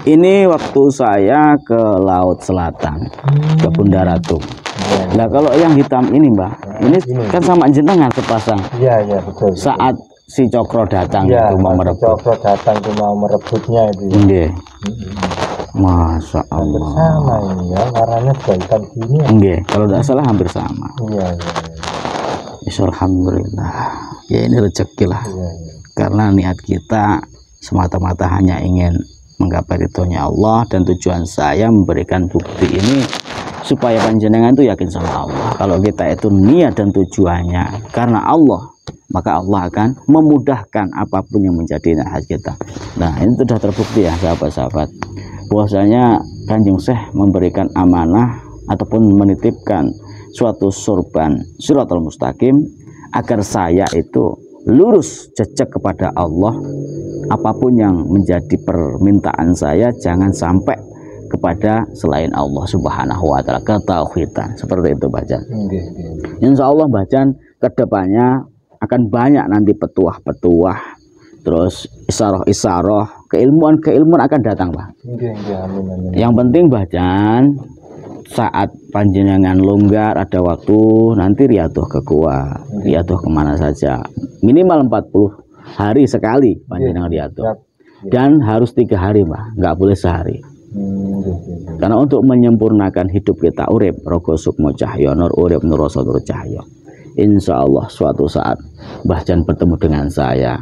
[SPEAKER 2] Ini waktu saya ke Laut Selatan, ke Bunda Ratu. Nah kalau yang hitam ini Mbah, ini kan sama jenengan sepasang.
[SPEAKER 1] Iya iya betul.
[SPEAKER 2] Saat si Cokro datang
[SPEAKER 1] Iya,
[SPEAKER 2] itu mau merebut.
[SPEAKER 1] Cokro datang itu mau merebutnya itu. Ya.
[SPEAKER 2] Nggih. Masya
[SPEAKER 1] Hampir
[SPEAKER 2] Allah.
[SPEAKER 1] sama ini ya, warnanya juga hitam gini. Ya.
[SPEAKER 2] Nggih, kalau tidak salah hampir sama.
[SPEAKER 1] Iya iya.
[SPEAKER 2] Alhamdulillah. Ya ini rezeki lah.
[SPEAKER 1] Iya iya.
[SPEAKER 2] Karena niat kita semata-mata hanya ingin menggapai ridhonya Allah, dan tujuan saya memberikan bukti ini supaya panjenengan itu yakin sama Allah. Kalau kita itu niat dan tujuannya karena Allah, maka Allah akan memudahkan apapun yang menjadi niat kita. Nah ini sudah terbukti ya sahabat-sahabat, bahwasanya Kanjeng Syekh memberikan amanah ataupun menitipkan suatu sorban Shiratal Mustaqim agar saya itu lurus jejak kepada Allah. Apapun yang menjadi permintaan saya jangan sampai kepada selain Allah Subhanahu wa taala, ketauhidan. Seperti itu baca. Insya Allah bacaan kedepannya akan banyak nanti petuah-petuah, terus isyaroh-isyaroh, keilmuan akan datang Pak. Yang penting bacaan saat panjenengan longgar ada waktu nanti riadoh ke gua, riadoh kemana saja, minimal 40 hari sekali panjenengan riadoh, dan harus 3 hari Pak, nggak boleh sehari. Karena untuk menyempurnakan hidup kita, urip rogo sukmo cahyo nur urip nuroso nur cahyo. Insya Allah suatu saat Mbah Jan bertemu dengan saya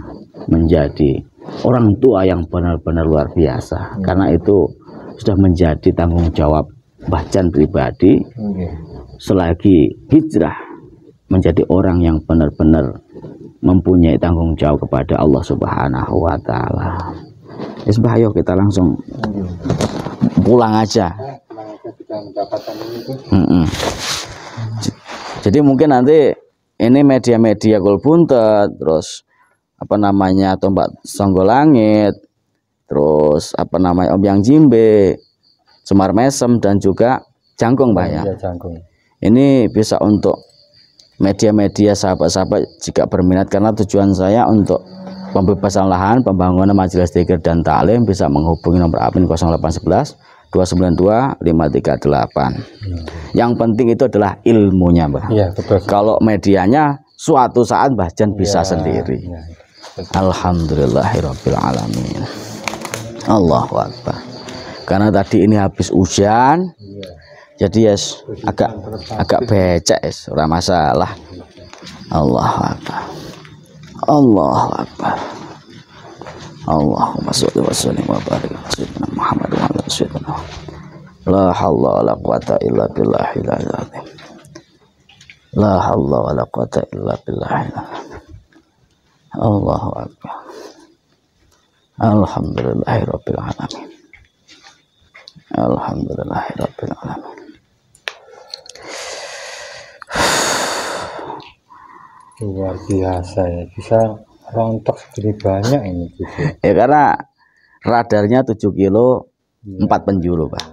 [SPEAKER 2] menjadi orang tua yang benar-benar luar biasa. Karena itu sudah menjadi tanggung jawab Mbah Jan pribadi selagi hijrah menjadi orang yang benar-benar mempunyai tanggung jawab kepada Allah Subhanahu wa taala. Mbah, ayo kita langsung pulang aja. Jadi mungkin nanti ini media-media Kul Buntet, terus apa namanya Tombak Songgolangit, terus apa namanya Ombyang Jimbe, Semar Mesem, dan juga Jangkung Pak ya. Ini bisa untuk media-media sahabat-sahabat jika berminat, karena tujuan saya untuk pembebasan lahan, pembangunan majelis dzikir dan taklim, bisa menghubungi nomor admin 0811 292 538. Yang penting itu adalah ilmunya Mbah. Ya, betul. Kalau medianya suatu saat Mbah Jan bisa sendiri. Ya. Alhamdulillahirabbil alamin. Allahu akbar. Karena tadi ini habis hujan. Jadi yes, agak becek yes, ora masalah. Allahu akbar. Allahu akbar. Allahumma sholli wa sallim wa barik ala sayyidina Muhammad wa ala sayyidina. La haula wala quwata illa billahil azim. La haula wala quwata illa billahil azim. Allahu akbar. Alhamdulillahirabbil alamin. Alhamdulillahirabbil alamin.
[SPEAKER 1] Luar biasa ya, bisa rontok segini banyak ini gitu.
[SPEAKER 2] Ya karena radarnya 7 kilo 4 penjuru Pak.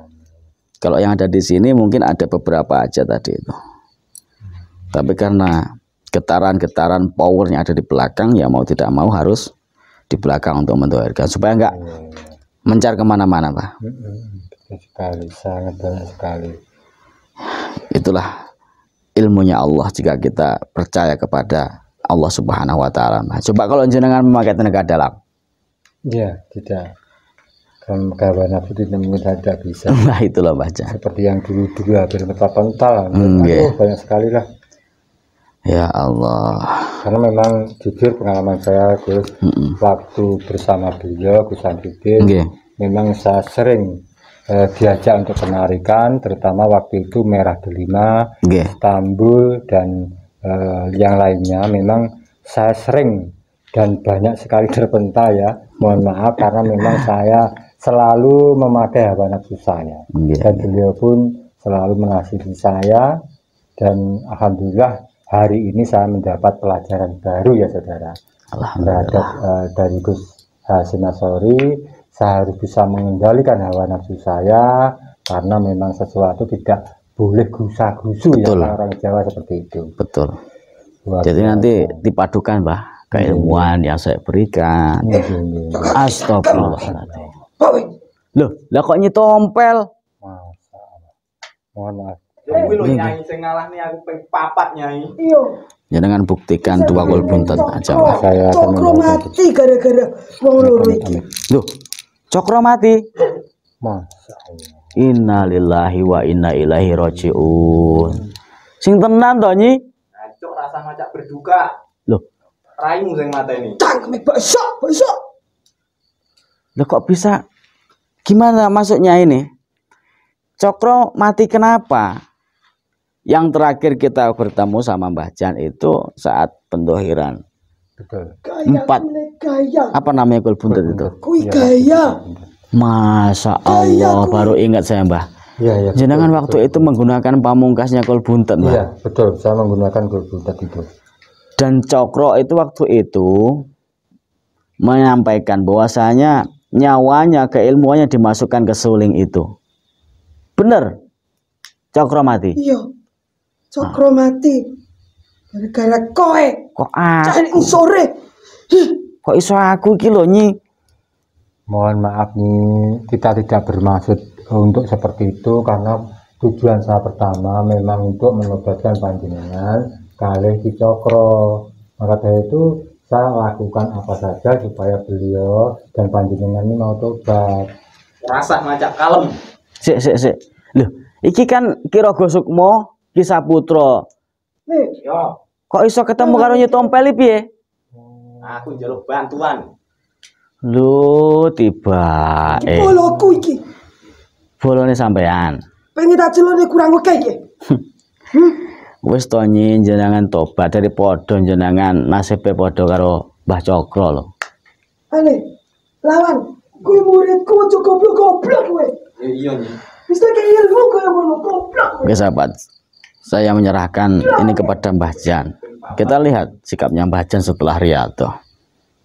[SPEAKER 2] Kalau yang ada di sini mungkin ada beberapa aja tadi itu. Tapi karena getaran-getaran power yang ada di belakang, ya mau tidak mau harus di belakang untuk mendoakan supaya enggak mencar kemana-mana Pak.
[SPEAKER 1] Betul sekali, sangat banyak sekali.
[SPEAKER 2] Itulah ilmunya Allah jika kita percaya kepada Allah Subhanahu wa taala. Coba kalau jenengan memakai tenaga dalam.
[SPEAKER 1] Ya, tidak. Kawan nafsu tidak bisa.
[SPEAKER 2] Nah, itulah baca.
[SPEAKER 1] Seperti yang dulu-dulu hampir mental. Banyak sekali lah.
[SPEAKER 2] Ya Allah.
[SPEAKER 1] Karena memang jujur pengalaman saya Gus, waktu bersama beliau Gus Samsudin, memang saya sering diajak untuk penarikan, terutama waktu itu Merah Delima, Istanbul, dan yang lainnya. Memang saya sering dan banyak sekali terpental ya, mohon maaf, karena memang saya selalu memakai hawa nafsu saya, dan beliau pun selalu menasihati saya, dan alhamdulillah hari ini saya mendapat pelajaran baru ya saudara, terhadap dari Gus Hasyim Asy'ari. Saya harus bisa mengendalikan hawa nafsu saya, karena memang sesuatu tidak boleh gusa-gusu ya, orang Jawa seperti itu.
[SPEAKER 2] Betul. Jadi nanti dipadukan, Mbah, keilmuan yang saya berikan. Astagfirullahaladzim. Loh, lah kok nyetompel?
[SPEAKER 1] Mohon maaf.
[SPEAKER 4] Kuwi lho Nyai sing ngalahne aku ping 4 Nyai.
[SPEAKER 3] Iya.
[SPEAKER 2] Jangan buktikan dua gol buntet aja.
[SPEAKER 1] Saya akan
[SPEAKER 3] Cokro mati gara-gara wong loro iki.
[SPEAKER 2] Loh, Cokro mati.
[SPEAKER 1] Masya Allah.
[SPEAKER 2] Innalillahi wa inna ilaihi rajiun. Sing tenan to, Nyi?
[SPEAKER 4] Cuk rasa macak berduka.
[SPEAKER 2] Loh,
[SPEAKER 4] Raimu sing mateni.
[SPEAKER 3] Cangkeme besok.
[SPEAKER 2] loh kok bisa? Gimana maksudnya ini? Cokro mati kenapa? Yang terakhir kita bertemu sama Mbah Jan itu saat pendohiran.
[SPEAKER 1] Betul.
[SPEAKER 2] Empat.
[SPEAKER 3] Gaya.
[SPEAKER 2] Apa namanya gol buntet itu?
[SPEAKER 3] Kui gaya.
[SPEAKER 2] Masa Allah, baru ingat saya, Mbah.
[SPEAKER 1] Iya, iya.
[SPEAKER 2] Jenengan waktu itu menggunakan pamungkasnya gol buntet, Mbah.
[SPEAKER 1] Iya, betul. Saya menggunakan gol buntet itu.
[SPEAKER 2] Dan Cokro itu waktu itu menyampaikan bahwasanya nyawanya, keilmuannya dimasukkan ke suling itu. Bener? Cokro mati.
[SPEAKER 3] Iya. Cokro mati. Gara-gara kowe.
[SPEAKER 2] Kok
[SPEAKER 3] Cari
[SPEAKER 2] aku?
[SPEAKER 3] sore.
[SPEAKER 2] Kok iso aku iki lho, Nyi?
[SPEAKER 1] Mohon maaf nih, kita tidak bermaksud untuk seperti itu karena tujuan saya pertama memang untuk menobatkan panjenengan kalih Ki Cokro. Maka dari itu saya lakukan apa saja supaya beliau dan panjenengan ini mau tobat.
[SPEAKER 4] Rasa macak kalem.
[SPEAKER 2] Sik. Loh, iki kan Kirogo Sukmo, Ki Saputra.
[SPEAKER 4] Yo,
[SPEAKER 2] Kok iso ketemu karo Nyetompel piye?
[SPEAKER 4] aku njaluk bantuan.
[SPEAKER 2] Lho, tiba.
[SPEAKER 3] Boloku iki.
[SPEAKER 2] Bolone sampean.
[SPEAKER 3] Pengen tak celone kurang oke iki.
[SPEAKER 2] Wis to Nyi, jenengan tobat dari podo jenengan nasibe podo karo Mbah Cokro lho.
[SPEAKER 3] Ale. Lawan. Kuwi muridku ojo goblok-goblok kowe.
[SPEAKER 4] Iya Nyi.
[SPEAKER 3] Wis tak ilmu kaya ngono goblok.
[SPEAKER 2] Oke sahabat, saya menyerahkan ini kepada Mbah Jan. Kita lihat sikapnya Mbah Jan setelah Riyadhah.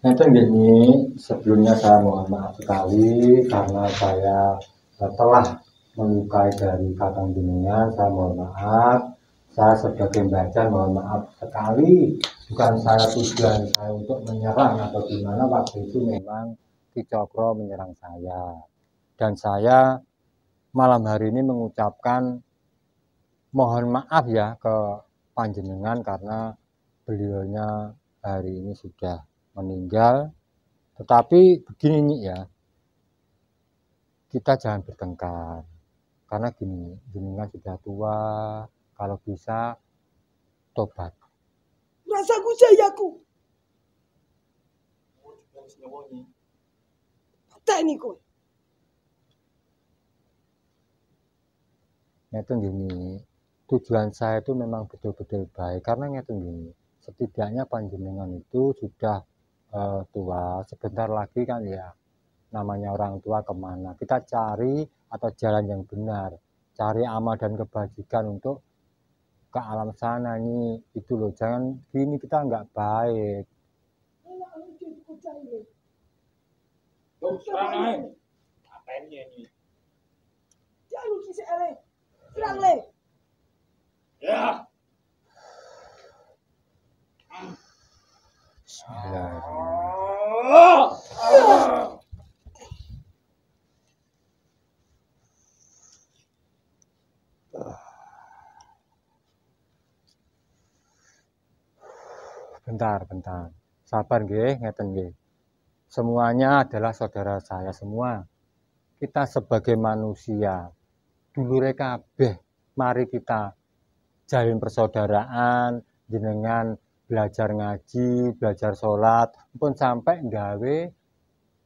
[SPEAKER 1] Nah itu gini, sebelumnya saya mohon maaf sekali karena saya telah melukai dari kakang jenengan. Saya mohon maaf. Saya sebagai Mbah Jan mohon maaf sekali. Bukan saya tujuan saya untuk menyerang atau gimana. Waktu itu memang Ki Cokro menyerang saya. Dan saya malam hari ini mengucapkan mohon maaf ya ke panjenengan karena beliaunya hari ini sudah meninggal. Tetapi begini nih ya, kita jangan bertengkar karena gini, jenengan sudah tua, kalau bisa tobat.
[SPEAKER 3] Rasaku jayaku. Pateni kowe.
[SPEAKER 1] Ngeten gini, tujuan saya itu memang betul-betul baik karena ngeten gini, setidaknya panjenengan itu sudah tua, sebentar lagi kan ya namanya orang tua kemana, kita cari atau jalan yang benar, cari amal dan kebajikan untuk ke alam sana nih, itu loh, jangan gini, kita nggak baik.
[SPEAKER 4] Tuh, serang ae. Apanya ini?
[SPEAKER 3] Jangan kisah ele. Serang le.
[SPEAKER 4] Ya.
[SPEAKER 1] Bentar, sabar nggih, ngeten nggih. Semuanya adalah saudara saya semua. Kita sebagai manusia, dulure kabeh, mari kita jalin persaudaraan, jenengan belajar ngaji, belajar sholat, pun sampai gawe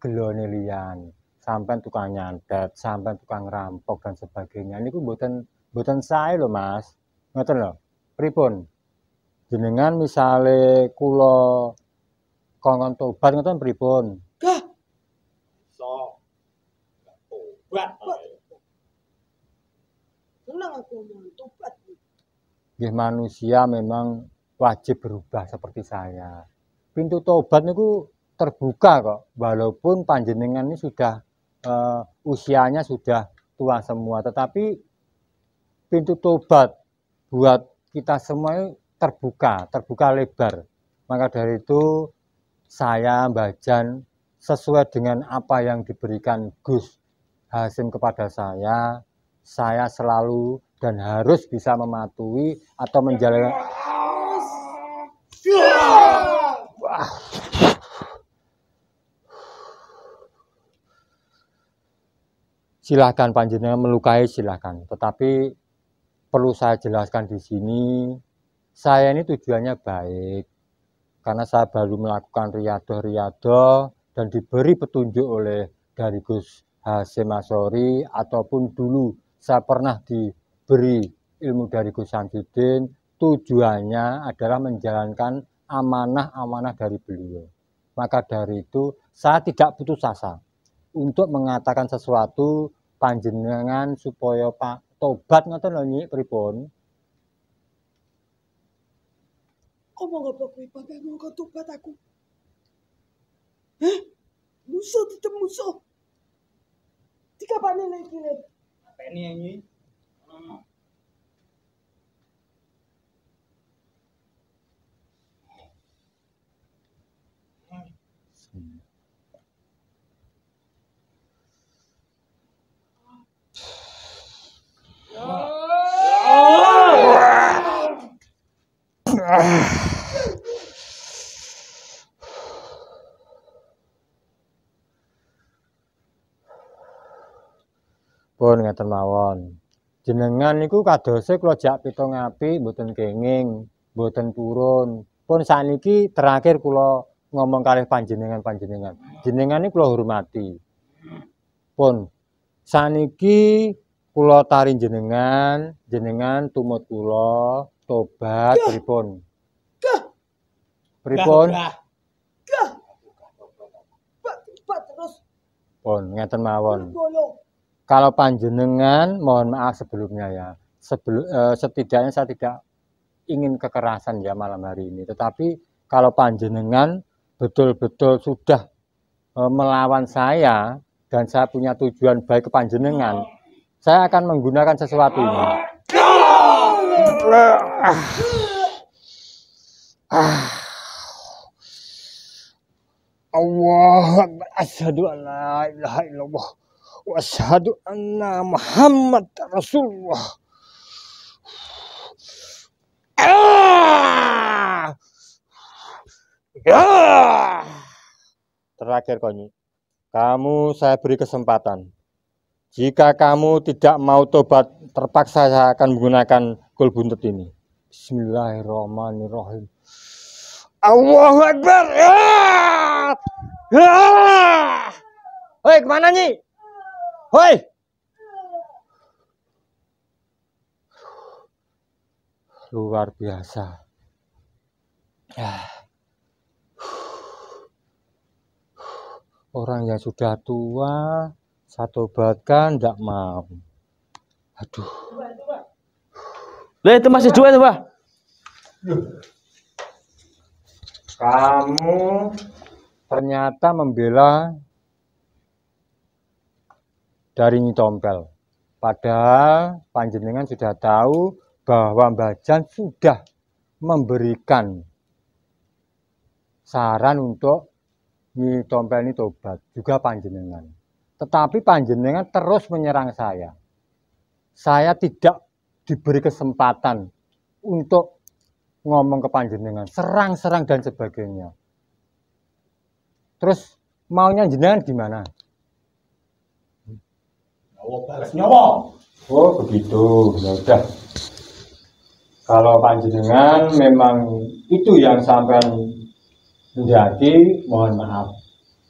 [SPEAKER 1] gelone liyan, sampai tukang nyantet, sampai tukang rampok dan sebagainya. Ini mboten sae lho Mas. Ngoten lho. Pripun? Jenengan misale kula kongkon tobat ngoten pripun?
[SPEAKER 3] Kah,
[SPEAKER 4] So. Tobat.
[SPEAKER 3] tenang aku mau tobat.
[SPEAKER 1] Nggih, manusia memang wajib berubah seperti saya. Pintu tobat niku terbuka kok, walaupun panjenengan ini sudah usianya sudah tua semua, tetapi pintu tobat buat kita semua terbuka lebar. Maka dari itu saya Bajan sesuai dengan apa yang diberikan Gus Hasim kepada saya selalu dan harus bisa mematuhi atau menjalankan. Silahkan panjenengan melukai silahkan, tetapi perlu saya jelaskan di sini, saya ini tujuannya baik, karena saya baru melakukan riadoh dan diberi petunjuk oleh dari Gus Hasim Asy'ari, ataupun dulu saya pernah diberi ilmu dari Gus Samsudin. Tujuannya adalah menjalankan amanah-amanah dari beliau. Maka dari itu saya tidak putus asa untuk mengatakan sesuatu panjenengan supaya Pak tobat ngoten lho Nyi pripun.
[SPEAKER 3] Omong apa kuwi Bapak mongko tobat aku. Heh? Musuh tetep musuh. Dikapane lagi le.
[SPEAKER 4] Apeni ini?
[SPEAKER 1] Pun ngeten mawon. Jenengan niku kadose kula jak pitung apik mboten kenging, mboten purun. Pun sakniki terakhir kula ngomong kalih panjenengan. Jenengan niku kula hormati. Pun sakniki kula tari jenengan tumut kula tobat pripun? Pripun?
[SPEAKER 3] Pak terus
[SPEAKER 1] Pun ngeten mawon.
[SPEAKER 3] bolong.
[SPEAKER 1] Kalau panjenengan, mohon maaf sebelumnya ya, setidaknya saya tidak ingin kekerasan ya malam hari ini. Tetapi kalau panjenengan betul-betul sudah melawan saya dan saya punya tujuan baik ke panjenengan, saya akan menggunakan sesuatu ini. Allah, asyhadu an la ilaha illallah wa asyhadu anna Muhammad Rasulullah. Terakhir Konyi, kamu saya beri kesempatan. Jika kamu tidak mau tobat, terpaksa saya akan menggunakan gol buntut ini. Bismillahirrahmanirrahim. Allahu Akbar. Hoi, kemana Nyi? Hoi. Luar biasa. Orang yang sudah tua, saya tobatkan tidak mau. Aduh.
[SPEAKER 2] Lah itu masih dua tuh, Pak.
[SPEAKER 1] Kamu ternyata membela dari Nyi Tompel. Padahal panjenengan sudah tahu bahwa Mbah Jan sudah memberikan saran untuk Nyi Tompel ini tobat, juga panjenengan. Tetapi panjenengan terus menyerang saya. Saya tidak diberi kesempatan untuk ngomong ke panjenengan, serang-serang dan sebagainya. Terus maunya jenengan gimana?
[SPEAKER 4] Balas nyawa.
[SPEAKER 1] Oh begitu, ya udah. Kalau panjenengan memang itu yang sampean menjadi, mohon maaf.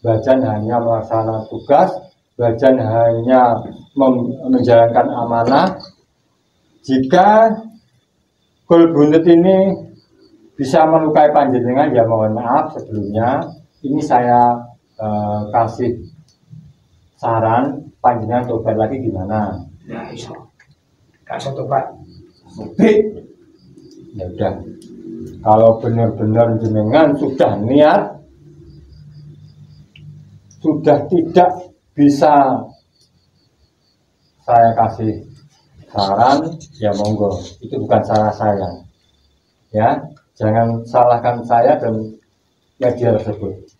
[SPEAKER 1] Bajan hanya melaksanakan tugas, Bajan hanya menjalankan amanah. Jika gol buntut ini bisa melukai panjenengan, ya mohon maaf sebelumnya. Ini saya kasih saran, panjenengan tobat lagi gimana?
[SPEAKER 4] Ya iso. Kasih tobat.
[SPEAKER 1] Ya udah. Kalau benar-benar jenengan sudah niat, sudah tidak bisa saya kasih saran, ya monggo. Itu bukan salah saya. Ya, jangan salahkan saya dan media tersebut.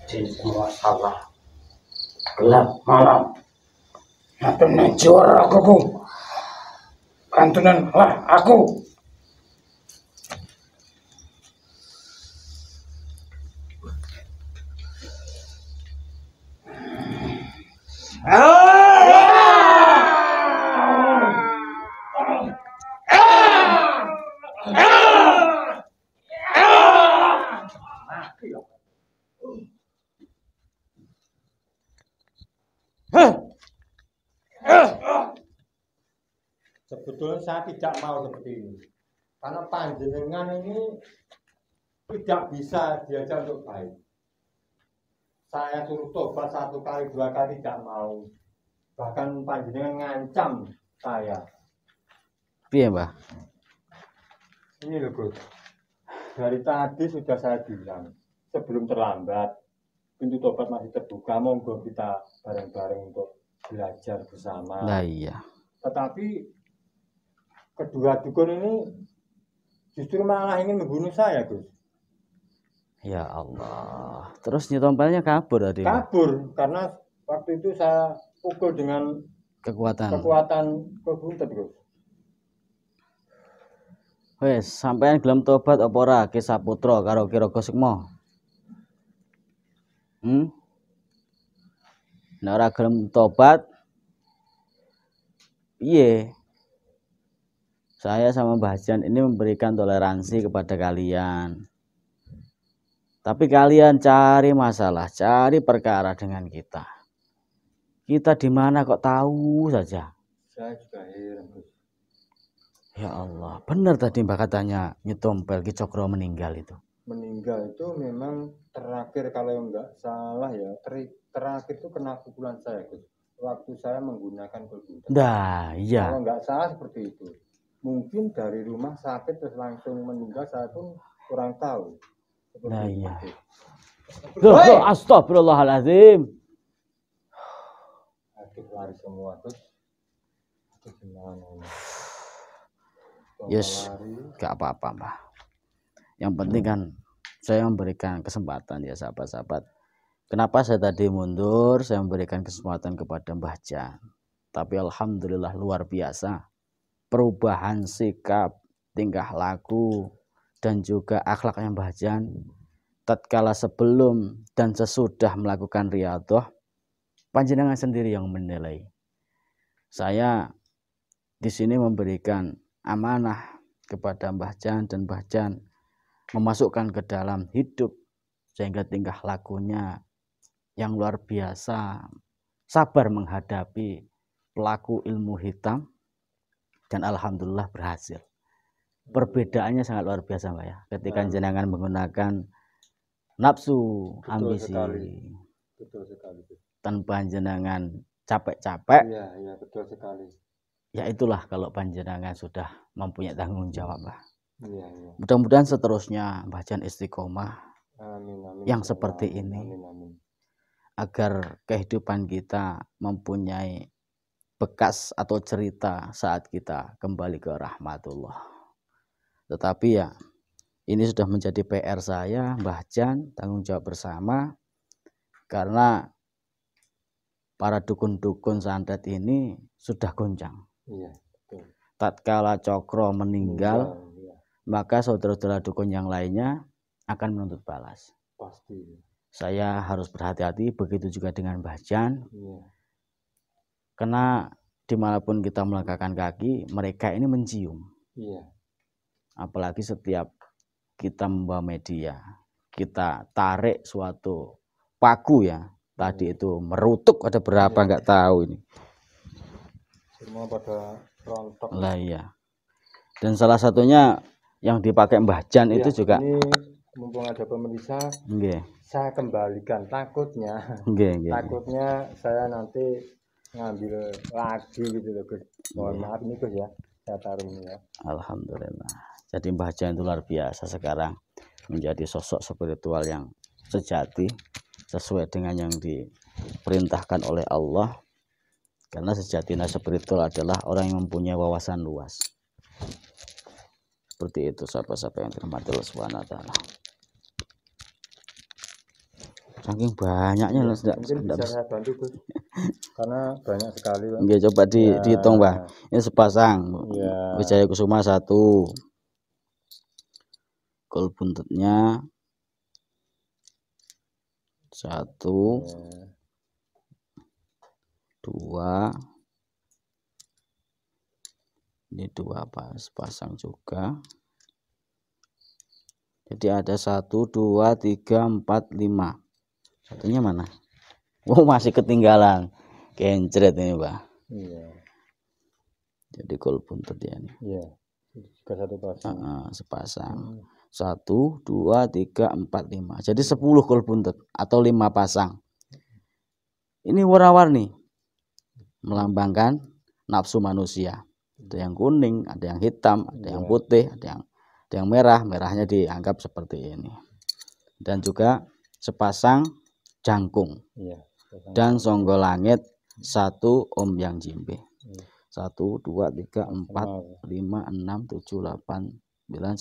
[SPEAKER 4] Jadi semua salah. Gelap malam. Ngapain juara aku? Kantunan lah aku.
[SPEAKER 1] Sebetulnya saya tidak mau seperti ini, karena panjenengan ini tidak bisa diajak untuk baik. Saya suruh tobat 1 kali 2 kali tidak mau, bahkan panjenengan ngancam saya.
[SPEAKER 2] Iya, Mbah.
[SPEAKER 1] Ini loh Gus, dari tadi sudah saya bilang sebelum terlambat, pintu tobat masih terbuka, monggo kita bareng-bareng untuk belajar bersama.
[SPEAKER 2] Nah iya.
[SPEAKER 1] Tetapi kedua dukun ini justru malah ingin membunuh saya, Gus.
[SPEAKER 2] Ya Allah. Terus nyotompelnya kabur tadi.
[SPEAKER 1] Kabur karena waktu itu saya pukul dengan
[SPEAKER 2] Kekuatan.
[SPEAKER 1] kebuntet, Gus.
[SPEAKER 2] Wes, sampean gelem tobat apa ora Ki Saputra karo Ki Raga Sukma? Nek ora gelem tobat, piye? Saya sama Mbah Jan ini memberikan toleransi kepada kalian. Tapi kalian cari masalah, cari perkara dengan kita. Kita di mana kok tahu saja.
[SPEAKER 1] Saya juga heran, Gus.
[SPEAKER 2] Ya Allah, benar tadi Mbak katanya Nyetompel Ki Cokro meninggal itu.
[SPEAKER 1] Meninggal itu memang terakhir kalau enggak salah ya, terakhir itu kena pukulan saya, Gus. Waktu saya menggunakan kebuntet.
[SPEAKER 2] Nah, iya.
[SPEAKER 1] Kalau enggak salah seperti itu. Mungkin dari rumah sakit terus langsung meninggal, saya pun kurang tahu.
[SPEAKER 2] Nah iya. Loh, astagfirullahaladzim.
[SPEAKER 1] Aduh, lari semua, Gus. Aduh, gimana ini?
[SPEAKER 2] Yes, gak apa-apa, Mbak. Yang penting kan saya memberikan kesempatan ya sahabat-sahabat. Kenapa saya tadi mundur? Saya memberikan kesempatan kepada Mbah Jan. Tapi alhamdulillah luar biasa. Perubahan sikap, tingkah laku, dan juga akhlaknya Mbah Jan tatkala sebelum dan sesudah melakukan riyadhah, panjenengan sendiri yang menilai. Saya di sini memberikan amanah kepada Mbah Jan dan Mbah Jan memasukkan ke dalam hidup sehingga tingkah lakunya yang luar biasa, sabar menghadapi pelaku ilmu hitam, dan alhamdulillah berhasil. Perbedaannya sangat luar biasa, Mbak ya. Ketika jenengan menggunakan nafsu,
[SPEAKER 1] betul
[SPEAKER 2] ambisi,
[SPEAKER 1] sekali. Betul sekali.
[SPEAKER 2] tanpa jenengan capek-capek.
[SPEAKER 1] Iya, betul sekali.
[SPEAKER 2] Ya itulah kalau panjenengan sudah mempunyai tanggung jawab, Mbak.
[SPEAKER 1] Iya.
[SPEAKER 2] Mudah-mudahan seterusnya Mbah Jan istiqomah.
[SPEAKER 1] Amin.
[SPEAKER 2] Yang seperti ini.
[SPEAKER 1] Amin.
[SPEAKER 2] Agar kehidupan kita mempunyai bekas atau cerita saat kita kembali ke rahmatullah. Tetapi ya, ini sudah menjadi PR saya, Mbah Jan, tanggung jawab bersama. Karena para dukun-dukun santet ini sudah goncang. Iya, betul. Tatkala Cokro meninggal, maka saudara-saudara dukun yang lainnya akan menuntut balas.
[SPEAKER 1] Pasti.
[SPEAKER 2] Saya harus berhati-hati, begitu juga dengan Mbah Jan.
[SPEAKER 1] Iya.
[SPEAKER 2] Karena dimanapun kita melangkahkan kaki, mereka ini mencium.
[SPEAKER 1] Iya.
[SPEAKER 2] Apalagi setiap kita membawa media, kita tarik suatu paku ya. Tadi itu merutuk, ada berapa nggak tahu ini.
[SPEAKER 1] Semua pada rontok.
[SPEAKER 2] Lah iya. Dan salah satunya yang dipakai Mbah Jan itu juga.
[SPEAKER 1] Ini mumpung ada pemirsa, saya kembalikan. Takutnya saya nanti ngambil lagi gitu loh, Gus. Mohon maaf nih, Gus ya. Saya taruh ini ya.
[SPEAKER 2] Alhamdulillah. Jadi Mbah Jan itu luar biasa sekarang menjadi sosok spiritual yang sejati sesuai dengan yang diperintahkan oleh Allah. Karena sejatinya spiritual adalah orang yang mempunyai wawasan luas. Seperti itu sahabat-sahabat yang dirahmati Allah Subhanahu wa taala. Saking banyaknya loh,
[SPEAKER 1] mungkin bisa saya bantu Gus. Karena banyak sekali Pak.
[SPEAKER 2] Oke, coba dihitung Pak. Ini sepasang. Wijaya Kusuma 1. Kol buntutnya 1, 2. Ini 2 sepasang juga. Jadi ada 1, 2, 3, 4, 5. Satunya mana? Oh, masih ketinggalan. Kencret ini Pak.
[SPEAKER 1] Iya.
[SPEAKER 2] Jadi kol buntut ya ini.
[SPEAKER 1] Iya. Juga satu pasang.
[SPEAKER 2] Sepasang. 1, 2, 3, 4, 5. Jadi 10 kol buntut atau 5 pasang. Ini warna-warni. Melambangkan nafsu manusia. Ada yang kuning, ada yang hitam, ada yang putih, ada yang merah. Merahnya dianggap seperti ini. Dan juga sepasang jangkung. Dan songgol langit 1 Om Yang Jimbe. 1, 2, 3, 4, 5, 6, 7, 8, 9,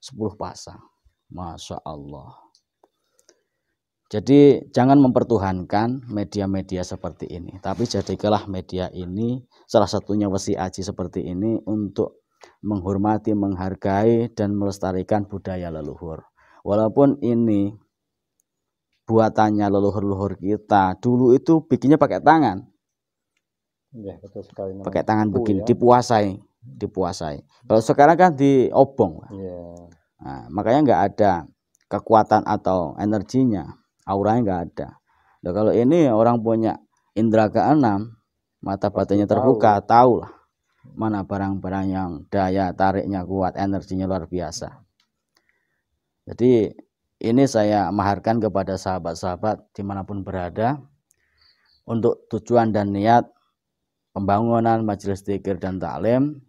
[SPEAKER 2] 10 pasang. Masya Allah. Jadi jangan mempertuhankan media-media seperti ini. Tapi jadikanlah media ini, salah satunya Wesi Aji seperti ini, untuk menghormati, menghargai, dan melestarikan budaya leluhur. Walaupun ini buatannya leluhur-leluhur kita, dulu itu bikinnya pakai tangan.
[SPEAKER 1] Ya, betul sekali.
[SPEAKER 2] Pakai tangan begini, ya. dipuasai. Kalau sekarang kan diobong.
[SPEAKER 1] Ya.
[SPEAKER 2] Nah, makanya nggak ada kekuatan atau energinya, auranya nggak ada. Nah, kalau ini orang punya indera keenam, mata batinnya terbuka, tahu lah mana barang-barang yang daya tariknya kuat, energinya luar biasa. Jadi ini saya maharkan kepada sahabat-sahabat dimanapun berada, untuk tujuan dan niat pembangunan majelis dzikir dan taklim.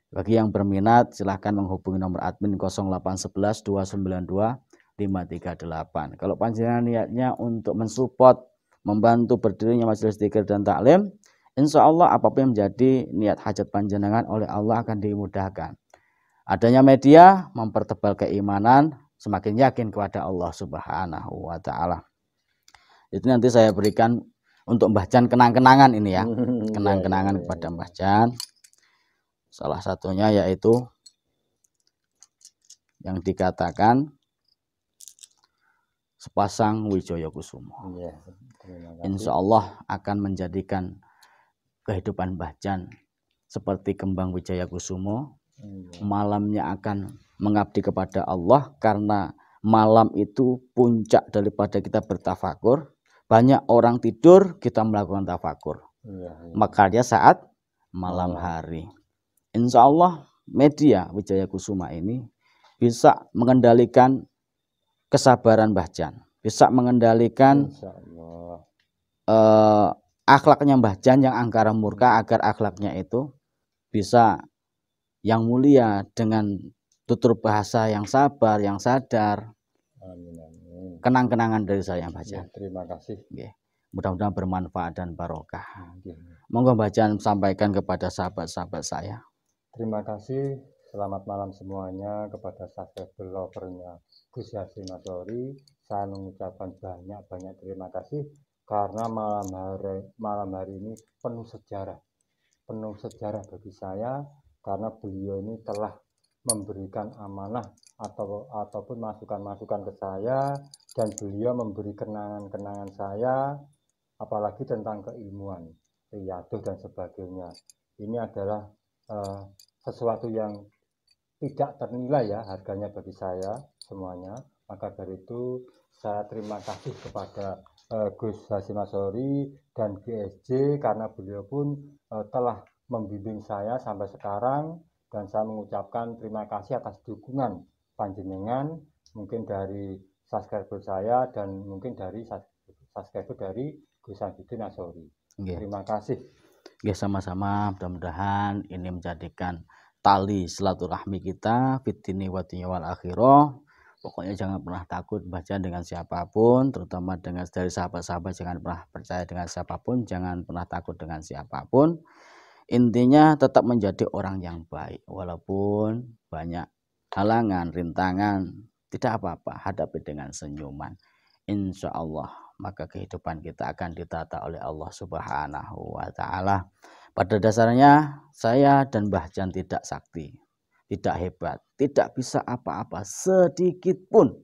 [SPEAKER 2] Bagi yang berminat silahkan menghubungi nomor admin 0811 292 538. Kalau panjenengan niatnya untuk mensupport, membantu berdirinya majelis dzikir dan taklim, insya Allah apapun yang menjadi niat hajat panjenengan oleh Allah akan dimudahkan. Adanya media mempertebal keimanan, semakin yakin kepada Allah Subhanahu wa taala. Itu nanti saya berikan untuk Mbah Jan kenang-kenangan ini ya. Kenang-kenangan kepada Mbah Jan. Salah satunya yaitu yang dikatakan sepasang Wijaya Kusuma. Insya Allah akan menjadikan kehidupan Mbah Jan seperti kembang Wijaya Kusuma. Malamnya akan mengabdi kepada Allah, karena malam itu puncak daripada kita bertafakur. Banyak orang tidur, kita melakukan tafakur. Makanya saat malam hari. Insya Allah media Wijaya Kusuma ini bisa mengendalikan kesabaran Mbah Jan, bisa mengendalikan akhlaknya Mbah Jan yang angkara murka, agar akhlaknya itu bisa yang mulia dengan tutur bahasa yang sabar, yang sadar. Kenang-kenangan dari saya Mbah Jan.
[SPEAKER 1] Terima kasih.
[SPEAKER 2] Mudah-mudahan bermanfaat dan barokah. Monggo Mbah Jan sampaikan kepada sahabat-sahabat saya.
[SPEAKER 1] Terima kasih, selamat malam semuanya kepada subscriber lovernya Gus Hasyim Ashori. Saya mengucapkan banyak terima kasih karena malam hari ini penuh sejarah bagi saya, karena beliau ini telah memberikan amanah ataupun masukan-masukan ke saya, dan beliau memberi kenangan-kenangan saya, apalagi tentang keilmuan, riyadhah dan sebagainya. Ini adalah sesuatu yang tidak ternilai ya harganya bagi saya semuanya. Maka dari itu saya terima kasih kepada Gus Hasyim Ashori dan GSJ, karena beliau pun telah membimbing saya sampai sekarang, dan saya mengucapkan terima kasih atas dukungan panjenengan, mungkin dari subscriber saya dan mungkin dari subscriber dari Gus Hasyim Ashori. Terima kasih.
[SPEAKER 2] Ya, sama-sama, mudah-mudahan ini menjadikan tali silaturahmi kita fitini wa dunya wal akhirah. Pokoknya jangan pernah takut baca dengan siapapun, terutama dari sahabat-sahabat, jangan pernah percaya dengan siapapun, jangan pernah takut dengan siapapun. Intinya tetap menjadi orang yang baik, walaupun banyak halangan, rintangan, tidak apa-apa, hadapi dengan senyuman. Insya Allah, maka kehidupan kita akan ditata oleh Allah Subhanahu wa Ta'ala. Pada dasarnya, saya dan Mbah Jan tidak sakti, tidak hebat, tidak bisa apa-apa sedikit pun.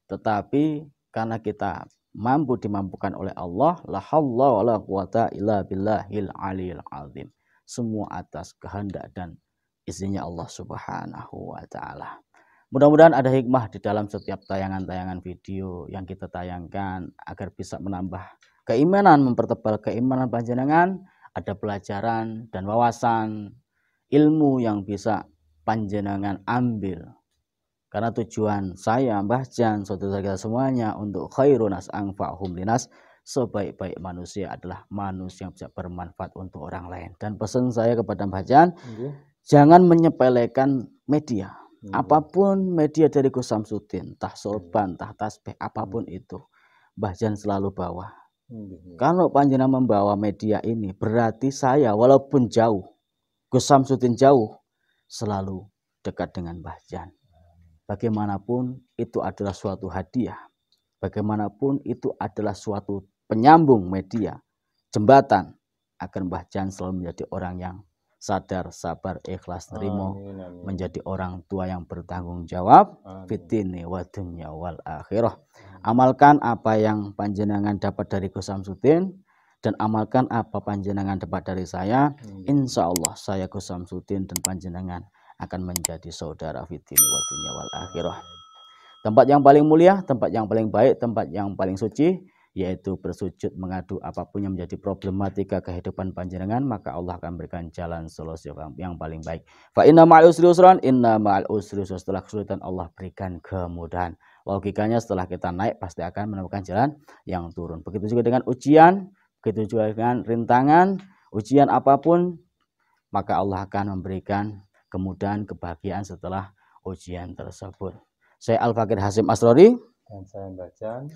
[SPEAKER 2] Tetapi karena kita dimampukan oleh Allah, la haula wala quwata illa billahil aliyil azim. Semua atas kehendak dan izinnya Allah Subhanahu wa Ta'ala. Mudah-mudahan ada hikmah di dalam setiap tayangan-tayangan video yang kita tayangkan agar bisa menambah keimanan, mempertebal keimanan panjenengan, ada pelajaran dan wawasan ilmu yang bisa panjenengan ambil. Karena tujuan saya, Mbah Jan, saudara kita semuanya untuk khairunas anfa'hum linas, sebaik-baik manusia adalah manusia yang bisa bermanfaat untuk orang lain. Dan pesan saya kepada Mbah Jan, jangan menyepelekan media. Apapun media dari Gus Samsudin, entah sorban, entah tasbih, apapun itu, Mbah Jan selalu bawa. Kalau panjenengan membawa media ini, berarti saya walaupun jauh, Gus Samsudin jauh, selalu dekat dengan Mbah Jan. Bagaimanapun itu adalah suatu hadiah. Bagaimanapun itu adalah suatu penyambung media, jembatan agar Mbah Jan selalu menjadi orang yang sadar, sabar, ikhlas, nerimo, menjadi orang tua yang bertanggung jawab, fitini wa dunya wal akhirah. Amalkan apa yang panjenengan dapat dari Gus Samsudin dan amalkan apa panjenengan dapat dari saya. Insya Allah saya Gus Samsudin dan panjenengan akan menjadi saudara fitini wa dunya wal akhirah. Tempat yang paling mulia, tempat yang paling baik, tempat yang paling suci, yaitu bersujud mengadu apapun yang menjadi problematika kehidupan panjenengan, maka Allah akan berikan jalan solusi yang paling baik. Fa inna ma'al usri usran, inna ma'al usri usran. Setelah kesulitan Allah berikan kemudahan. Logikanya setelah kita naik pasti akan menemukan jalan yang turun. Begitu juga dengan ujian, begitu juga dengan rintangan, ujian apapun, maka Allah akan memberikan kemudahan, kebahagiaan setelah ujian tersebut. Saya Al-Fakir Hasim Asrori
[SPEAKER 1] dan saya Mbah Jan.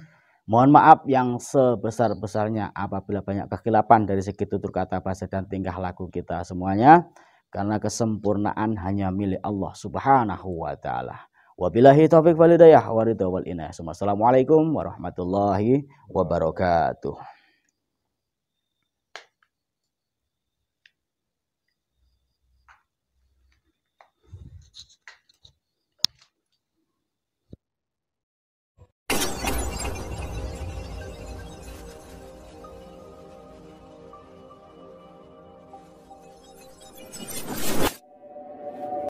[SPEAKER 2] Mohon maaf yang sebesar-besarnya apabila banyak kekhilafan dari segi tutur kata, bahasa dan tingkah laku kita semuanya, karena kesempurnaan hanya milik Allah Subhanahu wa Ta'ala. Wabillahi taufiq wal hidayah wa ridha wal inayah. Assalamualaikum warahmatullahi wabarakatuh.